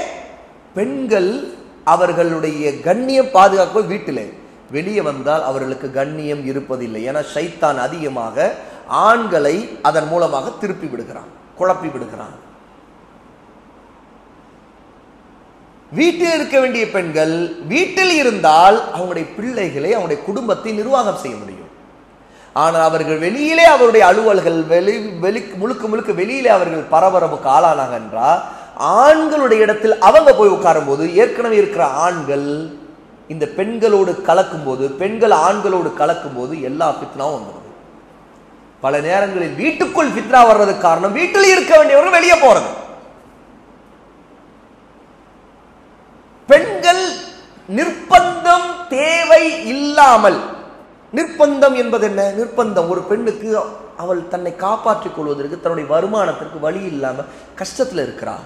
பெண்கள் அவர்களுடைய கண்ணியம் பாதுகாக்க வீட்டில், வெளியே வந்தால் அவர்களுக்கு கண்ணியம் இருப்பதில்லை. ஏன்னா ஷைத்தான் அதிகமாக ஆண்களை அதன் மூலமாக திருப்பி விடுகிறான், குழப்பி விடுகிறான். வீட்டில் இருக்க வேண்டிய பெண்கள் வீட்டில் இருந்தால் அவங்களுடைய பிள்ளைகளை, அவங்களுடைய குடும்பத்தை நிர்வாகம் செய்ய முடியும். ஆனால் அவர்கள் வெளியிலே அவருடைய அலுவல்கள் முழுக்க முழுக்க வெளியிலே அவர்கள் பரபரப்புக்கு ஆளானாங்க என்றால், ஆண்களுடைய இடத்தில் அவங்க போய் உட்காரும் போது ஏற்கனவே இருக்கிற ஆண்கள் இந்த பெண்களோடு கலக்கும் போது, பெண்கள் ஆண்களோடு கலக்கும் போது எல்லா ஃபித்னாவும் வந்துடும். பல நேரங்களில் வீட்டுக்குள் ஃபித்னா வர்றதுக்கு காரணம் வீட்டில் இருக்க வேண்டியவர்கள் வெளியே போறது. பெண்கள் நிர்பந்தம் தேவை இல்லாமல், நிர்பந்தம் என்பது என்ன? நிர்பந்தம் ஒரு பெண்ணுக்கு அவள் தன்னை காப்பாற்றிக் கொள்வதற்கு தன்னுடைய வருமானத்திற்கு வழி இல்லாமல் கஷ்டத்தில் இருக்கிறார்.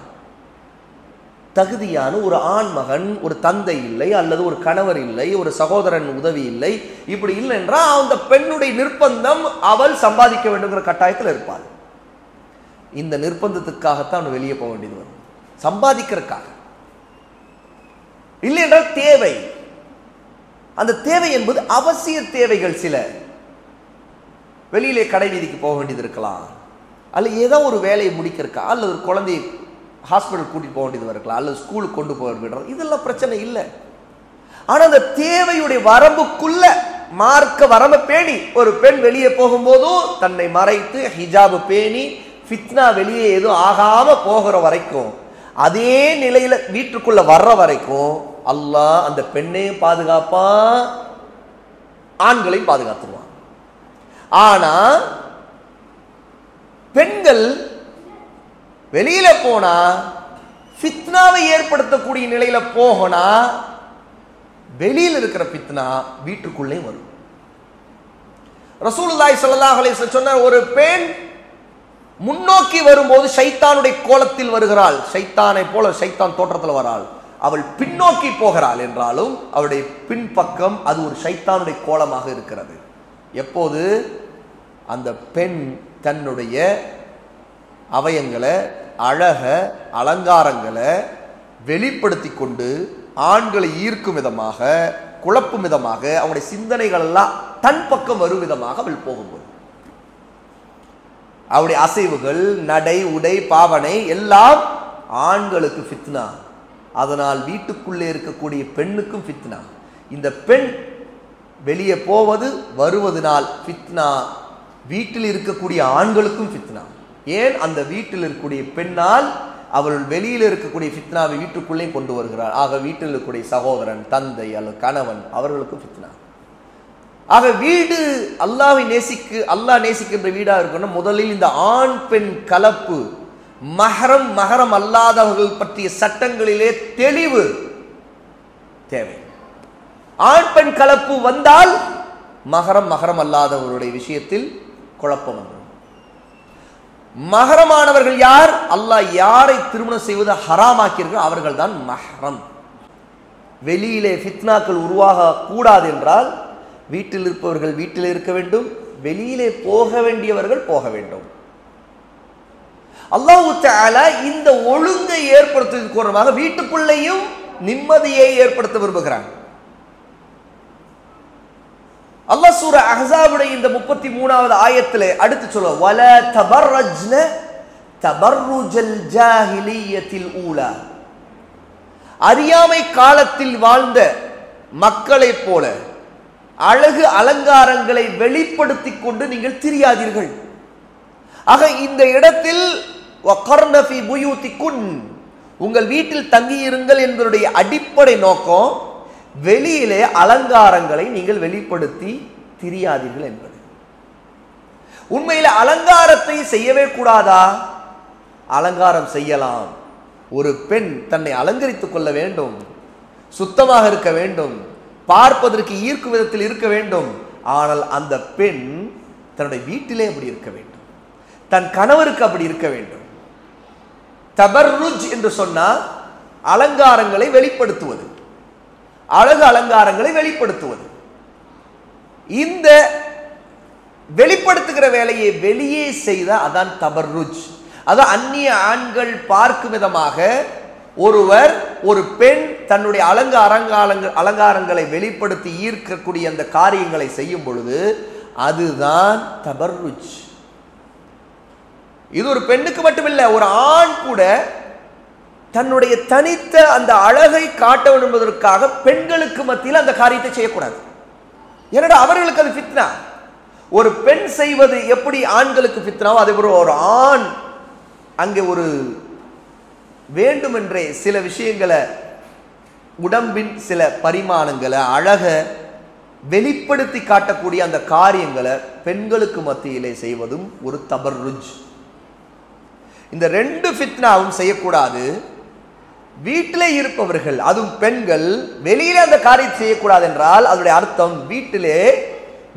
தகுதியான ஒரு ஆண் மகன், ஒரு தந்தை இல்லை, அல்லது ஒரு கணவர் இல்லை, ஒரு சகோதரன் உதவி இல்லை, இப்படி இல்லை என்றால் அந்த பெண்ணுடைய நிர்பந்தம் அவள் சம்பாதிக்க வேண்டுங்கிற கட்டாயத்தில் இருப்பாள். இந்த நிர்பந்தத்துக்காகத்தான் வெளியே போக வேண்டியது வரும், சம்பாதிக்கிறதுக்காக. இல்லை என்றால் தேவை. அந்த தேவை என்பது அவசிய தேவைகள். சில வெளியிலே கடை வீதிக்கு போக வேண்டியது இருக்கலாம், அல்லது ஏதோ ஒரு வேலையை முடிக்கிறக்கா, அல்லது ஒரு குழந்தையை ஹாஸ்பிட்டல் கூட்டிட்டு போக வேண்டியது இருக்கலாம், அல்லது ஸ்கூலுக்கு கொண்டு போக விடுறது, இதெல்லாம் பிரச்சனை இல்லை. ஆனா அந்த தேவையுடைய வரம்புக்குள்ள, மார்க்க வரம்பை பேணி ஒரு பெண் வெளியே போகும்போதும் தன்னை மறைத்து ஹிஜாபு பேணி ஃபித்னா வெளியே எதுவும் ஆகாம போகிற வரைக்கும், அதே நிலையில வீட்டுக்குள்ள வர்ற வரைக்கும் அல்லாஹ் அந்த பெண்ணையும் பாதுகாப்பான், ஆண்களையும் பாதுகாத்துருவான். ஆனா பெண்கள் வெளியில போனா ஃபித்னாவை ஏற்படுத்தக்கூடிய நிலையில போகனா, வெளியில இருக்கிற ஃபித்னா வீட்டுக்குள்ளே வரும். ரசூலுல்லாஹி ஸல்லல்லாஹு அலைஹி வஸல்லம் சொன்னார், ஒரு பெண் முன்னோக்கி வரும்போது ஷைத்தானுடைய கோலத்தில் வருகிறாள், ஷைத்தானை போல ஷைத்தான் தோற்றத்தில் வராள். அவள் பின்னோக்கி போகிறாள் என்றாலும் அவளுடைய பின்பக்கம் அது ஒரு ஷைத்தானுடைய கோலமாக இருக்கிறது. எப்போது அந்த பெண் தன்னுடைய அவயங்களை, அழக, அலங்காரங்களை வெளிப்படுத்தி கொண்டு ஆண்களை ஈர்க்கும் விதமாக, குழப்பும் விதமாக, அவனுடைய சிந்தனைகள் எல்லாம் தன் பக்கம் வரும் விதமாக அவள் போகும்போது, அவருடைய அசைவுகள், நடை, உடை, பாவனை எல்லாம் ஆண்களுக்கு ஃபித்னா. அதனால் வீட்டுக்குள்ளே இருக்கக்கூடிய பெண்ணுக்கும் ஃபித்னா. இந்த பெண் வெளியே போவது வருவதனால் ஃபித்னா, வீட்டில் இருக்கக்கூடிய ஆண்களுக்கும் ஃபித்னா. ஏன்? அந்த வீட்டில் இருக்கக்கூடிய பெண்ணால் அவள் வெளியில் இருக்கக்கூடிய ஃபித்னாவை வீட்டுக்குள்ளே கொண்டு வருகிறார். ஆக வீட்டில் இருக்கக்கூடிய சகோதரன், தந்தை அல்லது கணவன், அவர்களுக்கும் ஃபித்னா. ஆக வீடு அல்லாஹ் நேசிக்கின்ற வீடா இருக்கணும். முதலில் இந்த ஆண் பெண் கலப்பு, மஹரம் அல்லாதவர்கள் பற்றிய சட்டங்களிலே தெளிவு தேவை. ஆண் பெண் கலப்பு வந்தால் மஹரம் அல்லாதவர்களுடைய விஷயத்தில் குழப்பம் வந்துடும். மஹரமானவர்கள் யார்? அல்லாஹ் யாரை திருமணம் செய்வது ஹராமாக்கிறார்கள் அவர்கள் தான் மஹரம். வெளியிலே ஃபித்னாக்கள் உருவாக கூடாது என்றால் வீட்டில் இருப்பவர்கள் வீட்டில் இருக்க வேண்டும், வெளியிலே போக வேண்டியவர்கள் போக வேண்டும். அல்லாஹ் தஆலா இந்த ஒழுங்கை ஏற்படுத்துவதற்கு காரணமாக வீட்டுக்குள்ளேயும் நிம்மதியை ஏற்படுத்த விரும்புகிறான். அல்லாஹ் சூரா அஹ்ஸாபுடைய இந்த 33வது ஆயத்திலே அடுத்து சொல்ல, வலா தபர்ரஜ்ன தபர்ருஜல் ஜாஹிலியத்தில் ஊலா, அறியாமை காலத்தில் வாழ்ந்த மக்களைப் போல அழகு அலங்காரங்களை வெளிப்படுத்திக் கொண்டு நீங்கள் திரியாதீர்கள். ஆக இந்த இடத்தில் வகர்ன ஃபீ புயூதிகுன், உங்கள் வீட்டில் தங்கியிருங்கள் என்பதுடைய அடிப்படை நோக்கம் வெளியிலே அலங்காரங்களை நீங்கள் வெளிப்படுத்தி திரியாதீர்கள் என்பது. உண்மையில அலங்காரத்தை செய்யவே கூடாதா? அலங்காரம் செய்யலாம். ஒரு பெண் தன்னை அலங்கரித்துக் கொள்ள வேண்டும், சுத்தமாக இருக்க வேண்டும், பார்ப்பதற்கு ஈர்க்கும் விதத்தில் இருக்க வேண்டும். ஆனால் அந்த பெண் தன்னுடைய வீட்டிலே அப்படி இருக்க வேண்டும், தன் கணவருக்கு அப்படி இருக்க வேண்டும். தபர்ருஜ் என்று சொன்னால் அலங்காரங்களை வெளிப்படுத்துவது, அழகு அலங்காரங்களை வெளிப்படுத்துவது. இந்த வெளிப்படுத்துகிற வேலையை வெளியே செய்த அதான் தபர்ருஜ். அதான் அந்நிய ஆண்கள் பார்க்கும் விதமாக ஒருவர், ஒரு பெண் தன்னுடைய அலங்காரங்களை வெளிப்படுத்தி ஈர்க்கக்கூடிய அந்த காரியங்களை செய்யும் பொழுது அதுதான் தபர்ருஜ். இது ஒரு பெண்ணுக்கு மட்டுமில்லை, ஒரு ஆண் கூட தன்னுடைய தனித்த அந்த அழகை காட்ட வேண்டும் என்பதற்காக பெண்களுக்கு மத்தியில் அந்த காரியத்தை செய்யக்கூடாது. ஏன்னா அவர்களுக்கு அது ஃபித்னா. ஒரு பெண் செய்வது எப்படி ஆண்களுக்கு ஃபித்னாவோ அதே போல ஒரு ஆண் அங்கே ஒரு வேண்டுமென்றே சில விஷயங்களை, உடம்பின் சில பரிமாணங்களை, அழக வெளிப்படுத்தி காட்டக்கூடிய அந்த காரியங்களை பெண்களுக்கு மத்தியிலே செய்வதும் ஒரு தபர்ருஜ். இந்த ரெண்டு ஃபித்னாவும் செய்யக்கூடாது. வீட்டிலே இருப்பவர்கள், அதுவும் பெண்கள், வெளியிலே அந்த காரியத்தை செய்யக்கூடாது என்றால் அதனுடைய அர்த்தம் வீட்டிலே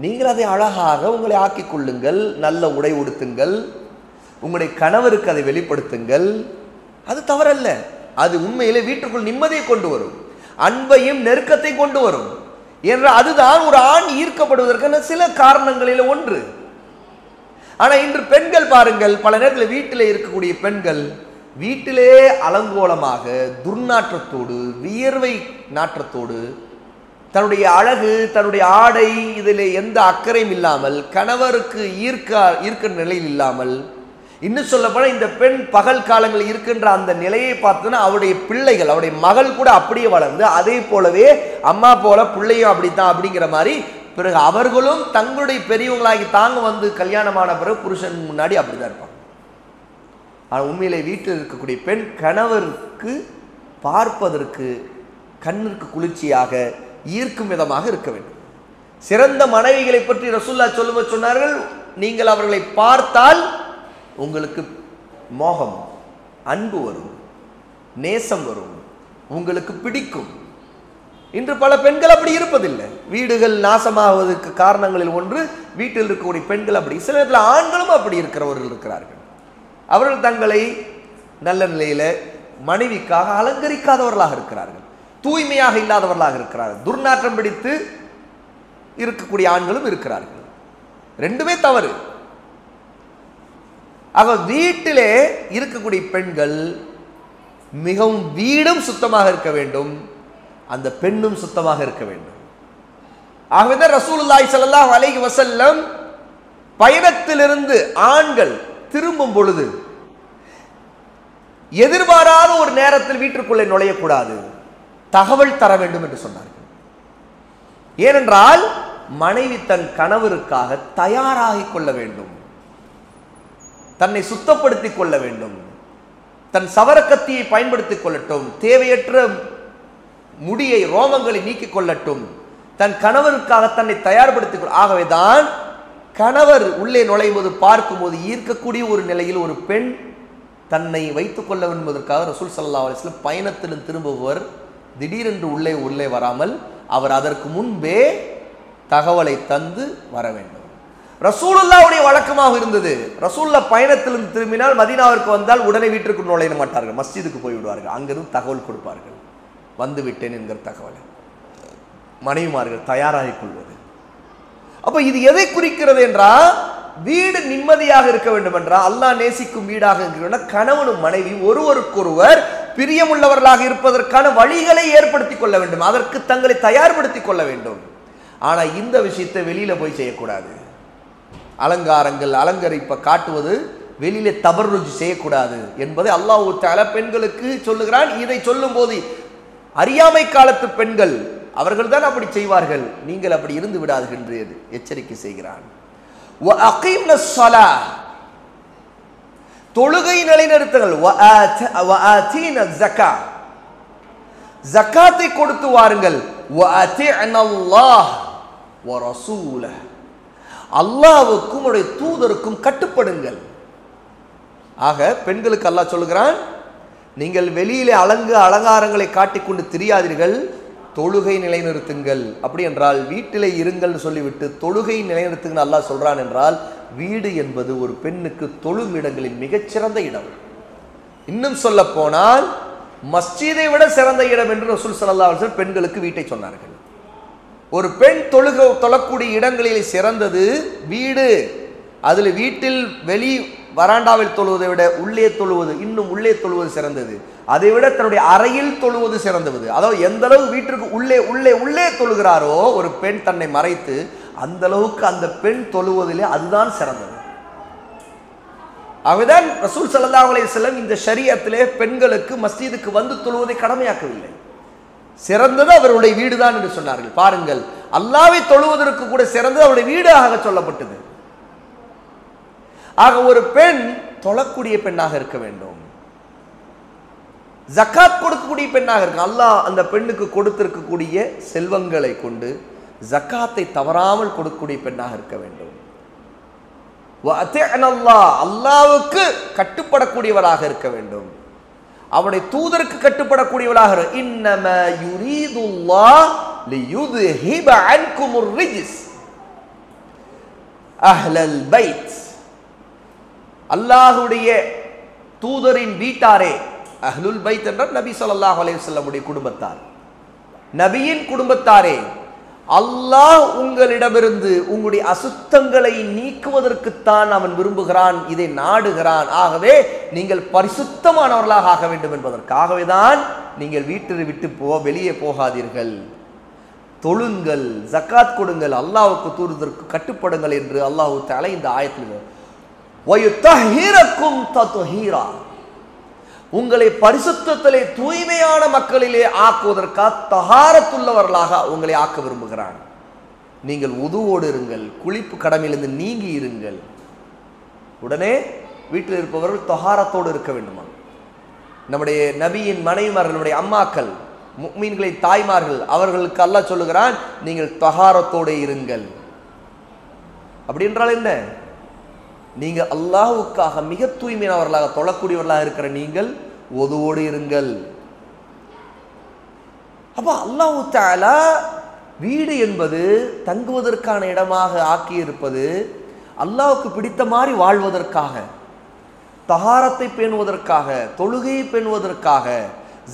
நீங்கள் அதை அழகாக உங்களை ஆக்கிக் கொள்ளுங்கள், நல்ல உடை உடுத்துங்கள், உங்களுடைய கணவருக்கு அதை வெளிப்படுத்துங்கள். அது தவறல்ல. அது உண்மையிலே வீட்டுக்குள் நிம்மதியை கொண்டு வரும், அன்பையும் நெருக்கத்தை கொண்டு வரும். என்ற அதுதான் ஒரு ஆண் ஈர்க்கப்படுவதற்கான சில காரணங்களில் ஒன்று. ஆனால் இன்று பெண்கள் பாருங்கள், பல நேரத்தில் வீட்டிலே இருக்கக்கூடிய பெண்கள் வீட்டிலே அலங்கோலமாக துர்நாற்றத்தோடு, வியர்வை நாற்றத்தோடு, தன்னுடைய அழகு, தன்னுடைய ஆடை இதில் எந்த அக்கறையும் இல்லாமல், கணவருக்கு ஈர்க்க நிலையில் இல்லாமல், இன்னும் சொல்ல போனால் இந்த பெண் பகல் காலங்களில் இருக்கின்ற அந்த நிலையை பார்த்தோன்னா அவருடைய பிள்ளைகள், அவருடைய மகள் கூட அப்படியே வளர்ந்து அதே போலவே அம்மா போல பிள்ளையும் அப்படித்தான் அப்படிங்கிற மாதிரி, பிறகு அவர்களும் தங்களுடைய பெரியவங்களாகி தாங்க வந்து கல்யாணமான பிறகு புருஷன் முன்னாடி அப்படிதான் இருப்பாங்க. ஆனால் உண்மையிலே வீட்டில் இருக்கக்கூடிய பெண் கணவருக்கு பார்ப்பதற்கு கண்ணிற்கு குளிர்ச்சியாக ஈர்க்கும் விதமாக இருக்க வேண்டும். சிறந்த மனைவிகளை பற்றி ரசூலுல்லாஹ் சொல்லும்போது சொன்னார்கள், நீங்கள் அவர்களை பார்த்தால் உங்களுக்கு மோகம், அன்பு வரும், நேசம் வரும், உங்களுக்கு பிடிக்கும். இன்று பல பெண்கள் அப்படி இருப்பதில்லை. வீடுகள் நாசமாவதற்கு காரணங்களில் ஒன்று வீட்டில் இருக்கக்கூடிய பெண்கள் அப்படி. சில நேரத்தில் ஆண்களும் அப்படி இருக்கிறவர்கள் இருக்கிறார்கள். அவர்கள் தங்களை நல்ல நிலையில மனைவிக்காக அலங்கரிக்காதவர்களாக இருக்கிறார்கள், தூய்மையாக இல்லாதவர்களாக இருக்கிறார்கள், துர்நாற்றம் பிடித்து இருக்கக்கூடிய ஆண்களும் இருக்கிறார்கள். ரெண்டுமே தவறு. ஆக வீட்டிலே இருக்கக்கூடிய பெண்கள் மிகவும் வீடும் சுத்தமாக இருக்க வேண்டும், அந்த பெண்ணும் சுத்தமாக இருக்க வேண்டும். ஆகவே தான் ரசூலுல்லாஹி ஸல்லல்லாஹு அலைஹி வஸல்லம் பயணத்திலிருந்து ஆண்கள் திரும்பும் பொழுது எதிர்பாராத ஒரு நேரத்தில் வீட்டிற்குள்ளே நுழையக்கூடாது, தகவல் தர வேண்டும் என்று சொன்னார்கள். ஏனென்றால் மனைவி தன் கணவருக்காக தயாராகிக் கொள்ள வேண்டும், தன்னை சுத்தப்படுத்திக் கொள்ள வேண்டும், தன் சவரக்கத்தியை பயன்படுத்திக் கொள்ளட்டும், தேவையற்ற முடியை ரோமங்களை நீக்கிக் கொள்ளட்டும், தன் கணவருக்காக தன்னை தயார்படுத்திக் கொள்ள. ஆகவேதான் கணவர் உள்ளே நுழையும்போது பார்க்கும்போது ஈர்க்கக்கூடிய ஒரு நிலையில் ஒரு பெண் தன்னை வைத்துக் கொள்ள என்பதற்காக ரசூல் ஸல்லல்லாஹு அலைஹி வஸல்லம் பயணத்திலும் திரும்புவர் திடீரென்று உள்ளே வராமல் அவர் அதற்கு முன்பே தகவலை தந்து வர வேண்டும். ரசூலுல்லாஹ்வுடைய வழக்கமாக இருந்தது. ரசூலுல்லாஹ் பயணத்திலிருந்து திரும்பினால் மதீனாவிற்கு வந்தால் உடனே வீட்டிற்கு நுழைய மாட்டார்கள், மஸ்ஜிதுக்கு போய் விடுவார்கள். அங்கிருந்து தகவல் கொடுப்பார்கள், வந்து விட்டேன் என்கிற தகவலை. மனைவிமார்கள் தயாராகிக் கொள்வது. அப்ப இது எதை குறிக்கிறது என்றால், வீடு நிம்மதியாக இருக்க வேண்டும் என்றால், அல்லாஹ் நேசிக்கும் வீடாக இருக்கிற கணவனும் மனைவி ஒருவருக்கொருவர் பிரியமுள்ளவர்களாக இருப்பதற்கான வழிகளை ஏற்படுத்திக் கொள்ள வேண்டும், அதற்கு தங்களை தயார்படுத்திக் கொள்ள வேண்டும். ஆனா இந்த விஷயத்தை வெளியில போய் செய்யக்கூடாது. அலங்காரங்கள் அலங்கரிப்ப காட்டுவது வெளியில தபர்ருஜ் செய்யக்கூடாது என்பதை அல்லாஹ் தஆலா பெண்களுக்கு சொல்லுகிறான். இதை சொல்லும் போது அறியாமை காலத்து பெண்கள் அவர்கள் தான் அப்படி செய்வார்கள், நீங்கள் அப்படி இருந்து விடாதீர்கள் என்று எச்சரிக்கை செய்கிறான். தொழுகை நிலைநிறுத்துங்கள். ஜக்காத்தை கொடுத்து வாருங்கள். அல்லாஹ்வுக்கும் அவருடைய தூதருக்கும் கட்டுப்படுங்கள். ஆக பெண்களுக்கு அல்லாஹ் சொல்கிறான், நீங்கள் வெளியிலே அலங்காரங்களை காட்டிக்கொண்டு திரியாதீர்கள், தொழுகை நிலைநிறுத்துங்கள். அப்படி என்றால் வீட்டிலே இருங்கள் சொல்லிவிட்டு தொழுகை நிலைநிறுத்துங்கள் அல்லாஹ் சொல்றான் என்றால், வீடு என்பது ஒரு பெண்ணுக்கு தொழும் இடங்களின் மிகச்சிறந்த இடம். இன்னும் சொல்ல போனால் மஸ்ஜிதை விட சிறந்த இடம் என்று ரசூல் ஸல்லல்லாஹு அலைஹி வஸல்லம் பெண்களுக்கு வீட்டை சொன்னார்கள். ஒரு பெண் தொழக்கூடிய இடங்களில் சிறந்தது வீடு. அதில் வீட்டில் வெளி வராண்டாவில் தொழுவதை விட உள்ளே தொழுவது, இன்னும் உள்ளே தொழுவது சிறந்தது. அதை விட தன்னுடைய அறையில் தொழுவது சிறந்தது. அதாவது எந்த அளவு வீட்டிற்கு உள்ளே உள்ளே உள்ளே தொழுகிறாரோ ஒரு பெண் தன்னை மறைத்து, அந்த அளவுக்கு அந்த பெண் தொழுவதிலே அதுதான் சிறந்தது. அவர்தான் ரசூல் ஸல்லல்லாஹு அலைஹி வஸல்லம் இந்த ஷரியத்திலே பெண்களுக்கு மஸ்ஜிதுக்கு வந்து தொழுவதை கடமையாக்கவில்லை. சிறந்தது அவருடைய வீடுதான் என்று சொன்னார்கள். பாருங்கள், அல்லாஹ்வை தொழுவதற்கு கூட சிறந்தது அவருடைய வீடாக சொல்லப்பட்டது. ஆக ஒரு பெண் தொழக்கூடிய பெண்ணாக இருக்க வேண்டும், ஜக்காத் கொடுக்கக்கூடிய பெண்ணாக இருக்க. அல்லாஹ் அந்த பெண்ணுக்கு கொடுத்திருக்கக்கூடிய செல்வங்களை கொண்டு ஜக்காத்தை தவறாமல் கொடுக்கக்கூடிய பெண்ணாக இருக்க வேண்டும். அல்லாஹ்வுக்கு கட்டுப்படக்கூடியவராக இருக்க வேண்டும், அவருடைய தூதருக்கு கட்டுப்படக்கூடியவராக. இன்னமா யுரீதுல்லாஹ் லியுத்ஹிப அன்குமுர் ரிஜ்ஸ் அஹ்லல் பைத். அல்லாஹ்வுடைய தூதரின் வீட்டாரே, அஹ்லுல் பைத் என்றால் நபி ஸல்லல்லாஹு அலைஹி வஸல்லம் உடைய குடும்பத்தார், நபியின் குடும்பத்தாரே, அல்லாஹ் உங்களிடமிருந்து உங்களுடைய அசுத்தங்களை நீக்குவதற்குத்தான் அவன் விரும்புகிறான், இதை நாடுகிறான். ஆகவே நீங்கள் பரிசுத்தமானவர்களாக ஆக வேண்டும் என்பதற்காகவே தான் நீங்கள் வீட்டை விட்டு வெளியே போகாதீர்கள், தொழுங்கள், ஜக்காத் கொடுங்கள், அல்லாஹ்வுக்கு தூதருக்கு கட்டுப்படுங்கள் என்று அல்லாஹ் தஆலா இந்த ஆயத்தில் வயுத்தஹிரக்கும் தத்ஹீரா, உங்களை பரிசுத்தத்திலே தூய்மையான மக்களிலே ஆக்குவதற்காக தஹாரத்துள்ளவர்களாக உங்களை ஆக்க விரும்புகிறான். நீங்கள் உதுவோடு இருங்கள், குளிப்பு கடமையிலிருந்து நீங்கி இருங்கள். உடனே வீட்டில் இருப்பவர்கள் தஹாரத்தோடு இருக்க வேண்டுமா? நம்முடைய நபியின் மனைவிமார்கள், நம்முடைய அம்மாக்கள், முஃமின்களின் தாய்மார்கள், அவர்களுக்கு அல்லாஹ் சொல்லுகிறான், நீங்கள் தஹாரத்தோடு இருங்கள். அப்படி என்றால் என்ன? நீங்கள் அல்லாஹ்வுக்காக மிக தூய்மையானவர்களாக தொழக்கூடியவர்களாக இருக்கிற நீங்கள் ஒதுவோடு இருங்கள். அப்ப அல்லாஹ் தஆலா வீடு என்பது தங்குவதற்கான இடமாக ஆக்கியிருப்பது அல்லாஹ்வுக்கு பிடித்த மாதிரி வாழ்வதற்காக, தஹாரத்தை பேணுவதற்காக, தொழுகையை பேணுவதற்காக,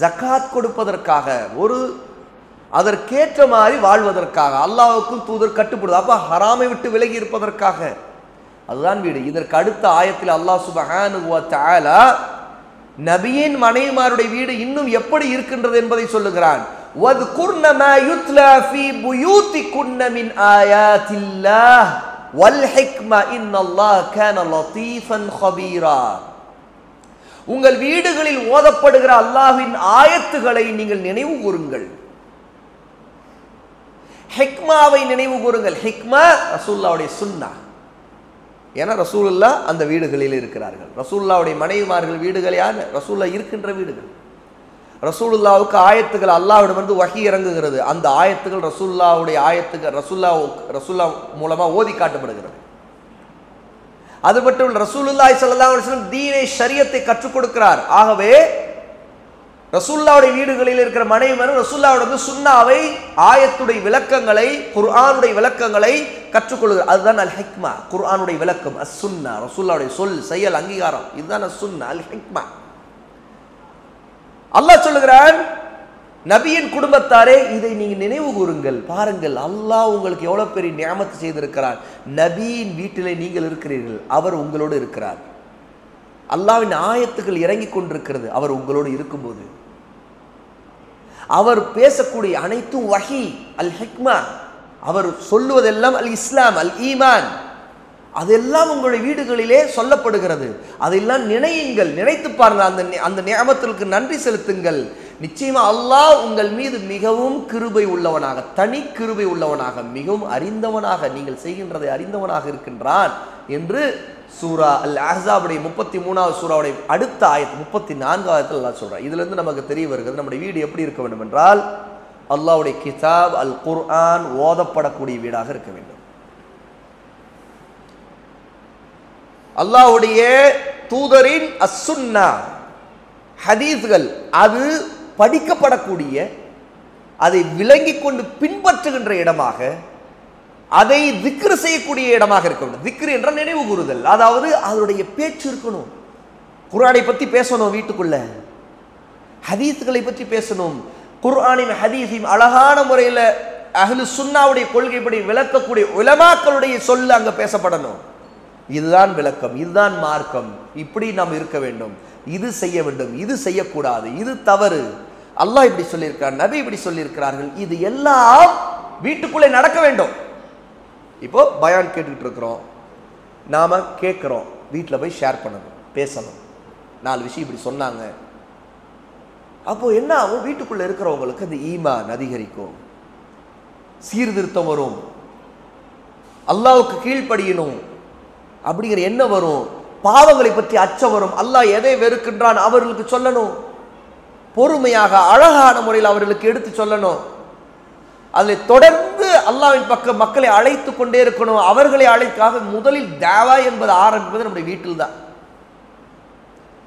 ஜக்காத் கொடுப்பதற்காக, ஒரு அதற்கேற்ற மாதிரி வாழ்வதற்காக, அல்லாஹ்வுக்கும் தூதர் கட்டுப்படுது. அப்ப ஹராமை விட்டு விலகி இருப்பதற்காக, அதுதான் வீடு. இதற்கு அடுத்த ஆயத்தில் அல்லாஹ் சுப்ஹானஹு வ தஆலா நபியின் மனைவிமாருடைய வீடு இன்னும் எப்படி இருக்கின்றது என்பதை சொல்லுகிறான். வத்குர்ன மா யுத்லா ஃபீ புயூதிகுன்ன மின் ஆயாத்தில்லாஹ் வல் ஹிக்மா இன்னல்லாஹ கான லதீஃபன் கபீரா. உங்கள் வீடுகளில் ஓதப்படுகிற அல்லாஹ்வின் ஆயத்துகளை நீங்கள் நினைவு கூறுங்கள், ஹிக்மாவை நினைவு கூறுங்கள். ஹிக்மா ரசூலுல்லாஹ்வுடைய சுன்னா. ஏன்னா ரசூலுல்லாஹ் அந்த வீடுகளில் இருக்கிறார்கள். ரசூலுல்லாஹ்வுடைய மனைவிமார்கள் வீடுகள் யார்? ரசூலுல்லாஹ் இருக்கின்ற வீடுகள். ரசூலுல்லாஹ்வுக்கு ஆயத்துகள் அல்லாஹ்விடமிருந்து வஹி இறங்குகிறது. அந்த ஆயத்துகள் ரசூலுல்லாஹ்வுடைய ஆயத்துகள் ரசூலுல்லாஹ் மூலமா ஓதி காட்டப்படுகிறது. அது மட்டும் ரசூலுல்லாஹி ஸல்லல்லாஹு அலைஹி வஸல்லம் தீனை ஷரியத்தை கற்றுக் கொடுக்கிறார். ஆகவே ரசூலுல்லாஹ்வுடைய வீடுகளில் இருக்கிற மனைவிமார்கள் ரசூலுல்லாஹ்வுடைய சுன்னாவை, ஆயத்துடைய விளக்கங்களை, குர்ஆனுடைய விளக்கங்களை கற்றுக்கொள்கிறார். அதுதான் அல் ஹிக்மா, குர்ஆனுடைய விளக்கம். அஸ் சுன்னா, ரசூலுல்லாஹ்வுடைய சொல், செயல், அங்கீகாரம், இதுதான் அஸ் சுன்னா, அல் ஹிக்மா. அல்லாஹ் சொல்லுகிறான், நபியின் குடும்பத்தாரே இதை நீங்க நினைவு கூறுங்கள். பாருங்கள், அல்லாஹ் உங்களுக்கு எவ்வளவு பெரிய நியாமத்து செய்திருக்கிறார். நபியின் வீட்டிலே நீங்கள் இருக்கிறீர்கள், அவர் உங்களோடு இருக்கிறார். அல்லாஹ்வின் ஆயத்துக்கள் இறங்கி கொண்டிருக்கிறது அவர் உங்களோடு இருக்கும்போது. அவர் பேசக்கூடிய அனைத்தும் வஹி, அல் ஹிக்மா. அவர் சொல்லுவதெல்லாம் அல் இஸ்லாம், அல் ஈமான். அதெல்லாம் உங்களுடைய வீடுகளிலே சொல்லப்படுகிறது. அதெல்லாம் நினையுங்கள், நினைத்து பாருங்கள், அந்த நியமத்திற்கு நன்றி செலுத்துங்கள். நிச்சயமா அல்லாஹ் உங்கள் மீது மிகவும் கிருபை உள்ளவனாக, தனி கிருபை உள்ளவனாக, மிகவும் அறிந்தவனாக, நீங்கள் செய்கின்றதை அறிந்தவனாக இருக்கின்றான் என்று சூரா அல் அஹ்ஸாபுடைய 33வது சூராவுடைய அடுத்த ஆயத் 34வது ஆயத்தில் அல்லாஹ் சொல்றான். இதுல இருந்து நமக்கு தெரிய வருகிறது நம்முடைய வீடு எப்படி இருக்க வேண்டும் என்றால் அல்லாஹ்வுடைய கிதாப் அல் குர்ஆன் ஓதப்படக்கூடிய வீடாக இருக்க வேண்டும். அல்லாஹ்வுடைய தூதரின் அஸ்ஸுன்னா ஹதீஸ்கள் அது படிக்கப்படக்கூடிய, அதை விளங்கிக் கொண்டு பின்பற்றுகின்ற இடமாக, அதை திக்ர் செய்யக்கூடிய இடமாக இருக்க வேண்டும். திக்ர் என்ற நினைவு கூறுதல், அதாவது அதனுடைய பேச்சு இருக்கணும். குர்ஆனை பற்றி பேசணும், வீட்டுக்குள்ள ஹதீஸ்களை பற்றி பேசணும். குர்ஆனின் ஹதீஸையும் அழகான முறையில் அஹ்லு சுன்னாவுடைய கொள்கைப்படி விளக்கக்கூடிய உலமாக்களுடைய சொல்ல அங்க பேசப்படணும். இதுதான் விளக்கம், இதுதான் மார்க்கம், இப்படி நாம் இருக்க வேண்டும், இது செய்ய வேண்டும், இது செய்யக்கூடாது, இது தவறு, அல்லாஹ் இப்படி சொல்லியிருக்கிறார், நபி இப்படி சொல்லியிருக்கிறார்கள், இது எல்லாம் வீட்டுக்குள்ளே நடக்க வேண்டும். இப்போ பயான் கேட்டுக்கிட்டு இருக்கிறோம், நாம கேட்கிறோம், வீட்டில் போய் ஷேர் பண்ணணும், பேசணும், 4 விஷயம் இப்படி சொன்னாங்க. அப்போ என்ன ஆகும், வீட்டுக்குள்ள இருக்கிறவங்களுக்கு அந்த ஈமான் அதிகரிக்கும், சீர்திருத்தம் வரும், அல்லாஹ்வுக்கு கீழ்ப்படியணும் அப்படிங்கிற எண்ணம் வரும், பாவங்களை பற்றி அச்சம் வரும், அல்லாஹ் எதை வெறுக்கின்றான் அவர்களுக்கு சொல்லணும், பொறுமையாக அழகான முறையில் அவர்களுக்கு எடுத்து சொல்லணும், அதில் தொடர்ந்து அல்லாஹ்வின் பக்கம் மக்களை அழைத்து கொண்டே இருக்கணும். அவர்களை அழைக்காக முதலில் தாவா என்பது ஆரம்பிப்பது நம்முடைய வீட்டில் தான்.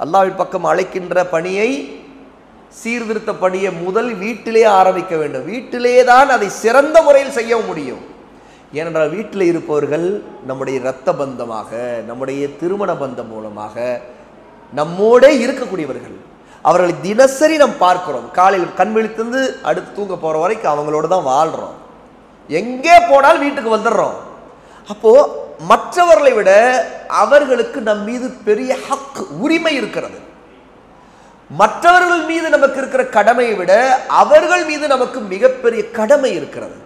அல்லாஹ்வின் பக்கம் அழைக்கின்ற பணியை, சீர்திருத்த பணியை முதல் வீட்டிலே ஆரம்பிக்க வேண்டும். வீட்டிலே தான் அதை சிறந்த முறையில் செய்ய முடியும். ஏனென்றால் வீட்டில் இருப்பவர்கள் நம்முடைய இரத்த பந்தமாக, நம்முடைய திருமண பந்தம் மூலமாக நம்மோட இருக்கக்கூடியவர்கள். அவர்களை தினசரி நாம் பார்க்கிறோம். காலையில் கண் விழித்திருந்து அடுத்து தூங்க போற வரைக்கும் அவங்களோட தான் வாழ்றோம். எங்கே போனாலும் வீட்டுக்கு வந்துடுறோம். அப்போ மற்றவர்களை விட அவர்களுக்கு நம் மீது பெரிய ஹக், உரிமை இருக்கிறது. மற்றவர்கள் மீது நமக்கு இருக்கிற கடமையை விட அவர்கள் மீது நமக்கு மிகப்பெரிய கடமை இருக்கிறது.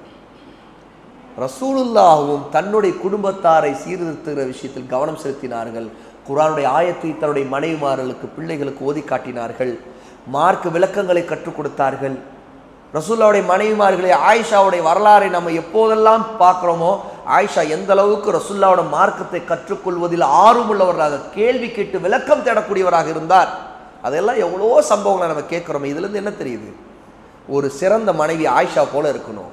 ரசூலுல்லாஹுவும் தன்னுடைய குடும்பத்தாரை சீர்திருத்துகிற விஷயத்தில் கவனம் செலுத்தினார்கள். குர்ஆனுடைய ஆயத்தை தன்னுடைய மனைவிமார்களுக்கு, பிள்ளைகளுக்கு ஓதி காட்டினார்கள். மார்க்க விளக்கங்களை கற்றுக் கொடுத்தார்கள். ரசூலுல்லாஹுடைய மனைவிமார்களே, ஆயிஷாவுடைய வரலாறை நம்ம எப்போதெல்லாம் பார்க்கிறோமோ, ஆயிஷா எந்த அளவுக்கு ரசூலுல்லாஹ்வுடைய மார்க்கத்தை கற்றுக்கொள்வதில் ஆர்வமுள்ளவராக, கேள்வி கேட்டு விளக்கம் தேடக்கூடியவராக இருந்தார். அதெல்லாம் எவ்வளோ சம்பவங்களை நம்ம கேட்கிறோம். இதுல இருந்து என்ன தெரியுது, ஒரு சிறந்த மனைவி ஆயிஷா போல இருக்கணும்,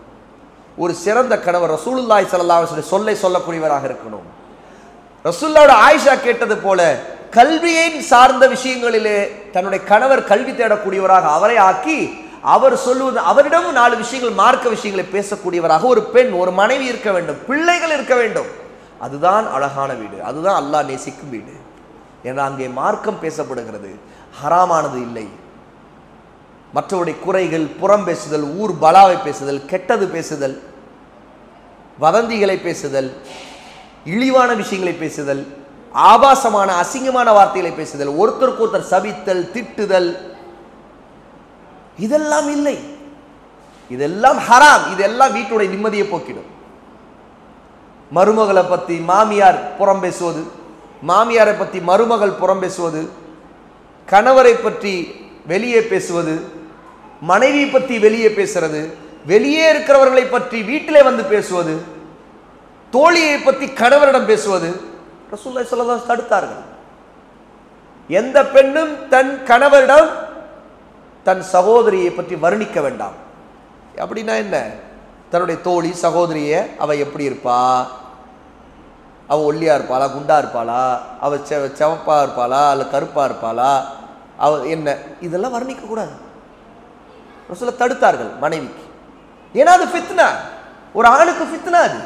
ஒரு சிறந்த கணவர் ரசூலுல்லாஹி ஸல்லல்லாஹு அலைஹி வஸல்லம் சொல்லை சொல்லக்கூடியவராக இருக்கணும். ரசூலுல்லாஹ்வோட ஆயிஷா கேட்டது போல கல்வியை சார்ந்த விஷயங்களிலே தன்னுடைய கணவர் கல்வி தேடக்கூடியவராக அவரை ஆக்கி, அவர் சொல்லுவது, அவரிடமும் 4 விஷயங்கள், மார்க்க விஷயங்களை பேசக்கூடியவராக ஒரு பெண், ஒரு மனைவி இருக்க வேண்டும், பிள்ளைகள் இருக்க வேண்டும். அதுதான் அழகான வீடு, அதுதான் அல்லாஹ் நேசிக்கும் வீடு. ஏன்னா அங்கே மார்க்கம் பேசப்படுகிறது, ஹராமானது இல்லை. மற்றவருடைய குறைகள், புறம் பேசுதல், ஊர் பலாவை பேசுதல், கெட்டது பேசுதல், வதந்திகளை பேசுதல், இழிவான விஷயங்களை பேசுதல், ஆபாசமான அசிங்கமான வார்த்தைகளை பேசுதல், ஒருத்தருக்கு ஒருத்தர் சபித்தல், திட்டுதல், இதெல்லாம் இல்லை. இதெல்லாம் ஹராம். இதெல்லாம் வீட்டுடைய நிம்மதியை போக்கிடும். மருமகளை பத்தி மாமியார் புறம் பேசுவது, மாமியாரை பற்றி மருமகள் புறம் பேசுவது, கணவரை பற்றி வெளியே பேசுவது, மனைவி பற்றி வெளியே பேசுறது, வெளியே இருக்கிறவர்களை பற்றி வீட்டிலே வந்து பேசுவது, தோழியை பற்றி கணவரிடம் பேசுவது, ரசூலுல்லாஹி ஸல்லல்லாஹு அலைஹி வஸல்லம் தடுத்தார்கள். எந்த பெண்ணும் தன் கணவரிடம் தன் சகோதரியை பற்றி வர்ணிக்க வேண்டாம். அப்படின்னா என்ன, தன்னுடைய தோழி சகோதரியை அவ எப்படி இருப்பா, அவ ஒல்லியா இருப்பாளா, குண்டா இருப்பாளா, அவ செவப்பா இருப்பாளா, அல்ல கருப்பா இருப்பாளா, அவ என்ன, இதெல்லாம் வர்ணிக்க கூடாது. ரசூலுல்லாஹ் தடுத்தார்கள் மனைவிக்கு. ஏன்னா அது ஃபித்னா, ஒரு ஆணுக்கு ஃபித்னா அது.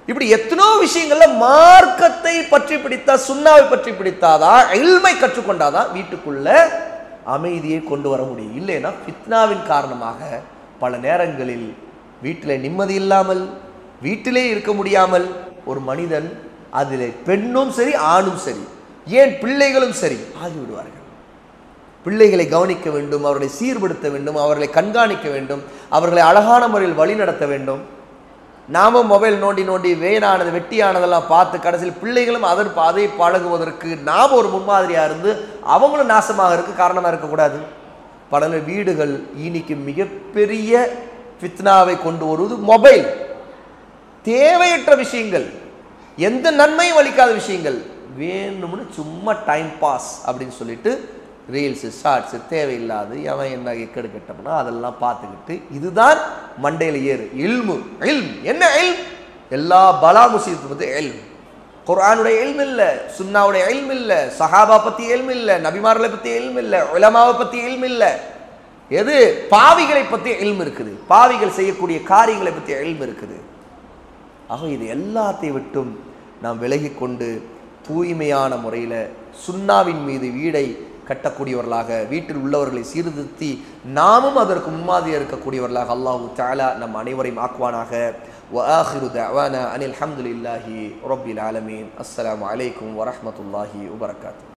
இப்படி எத்தனோ விஷயங்கள்ல மார்க்கத்தை பற்றி பிடித்தா, சுன்னாவை பற்றி பிடித்தாதான், இல்மை கற்றுக்கொண்டாதான் வீட்டுக்குள்ள அமைதியை கொண்டு வர முடியும். இல்லைன்னா ஃபித்னாவின் காரணமாக பல நேரங்களில் வீட்டிலே நிம்மதி இல்லாமல், வீட்டிலே இருக்க முடியாமல் ஒரு மனிதன், அதிலே பெண்ணும் சரி ஆணும் சரி, ஏன் பிள்ளைகளும் சரி ஆகிவிடுவார்கள். பிள்ளைகளை கவனிக்க வேண்டும், அவர்களை சீர்படுத்த வேண்டும், அவர்களை கண்காணிக்க வேண்டும், அவர்களை அழகான முறையில் வழி நடத்த வேண்டும். நாமும் மொபைல் நோண்டி நோண்டி வேணானது வெட்டியானதெல்லாம் பார்த்து கடைசியில் பிள்ளைகளும் அதை பழகுவதற்கு நாம் ஒரு முன்மாதிரியாக இருந்து அவங்களும் நாசமாக இருக்க காரணமாக இருக்கக்கூடாது. பல வீடுகள் இன்னைக்கு மிகப்பெரிய ஃபித்னாவை கொண்டு வருவது மொபைல். தேவையற்ற விஷயங்கள், எந்த நன்மையும் அளிக்காத விஷயங்கள், வேணும்னு சும்மா டைம் பாஸ் அப்படின்னு சொல்லிட்டு ரீல்ஸு ஷார்ட்ஸு தேவையில்லாது அவன் என்ன கெடுக்கட்டோம்னா அதெல்லாம் பார்த்துக்கிட்டு இதுதான் மண்டையில் ஏறு. இல்மு என்ன இல்ம்? எல்லா பலா முசீபத்து பற்றி இல்ம். குர்ஆனுடைய இல்ம் இல்லை, சுன்னாவுடைய இல்ம் இல்லை, சஹாபா பற்றி இல்ம் இல்லை, நபிமார்களை பற்றி இல்ம் இல்லை, உலமாவை பற்றி இல்ம் இல்லை. எது? பாவிகளை பற்றி இல்ம் இருக்குது, பாவிகள் செய்யக்கூடிய காரியங்களை பற்றி இல்ம் இருக்குது. ஆக இது எல்லாத்தையும் விட்டும் நாம் விலகி கொண்டு தூய்மையான முறையில் சுன்னாவின் மீது வீடை கட்டக்கூடியவர்களாக, வீட்டில் உள்ளவர்களை சீர்திருத்தி நாமும் அதற்கு முன்மாதிரியாக இருக்கக்கூடியவர்களாக அல்லாஹு தஆலா நம் அனைவரையும் ஆக்குவானாக. வஆகிரு தஅவானா அனில் ஹம்துலில்லாஹி ரப்பில் ஆலமீன். அஸ்ஸலாமு அலைக்கும் வரஹ்மத்துல்லாஹி வபரகாத்துஹு.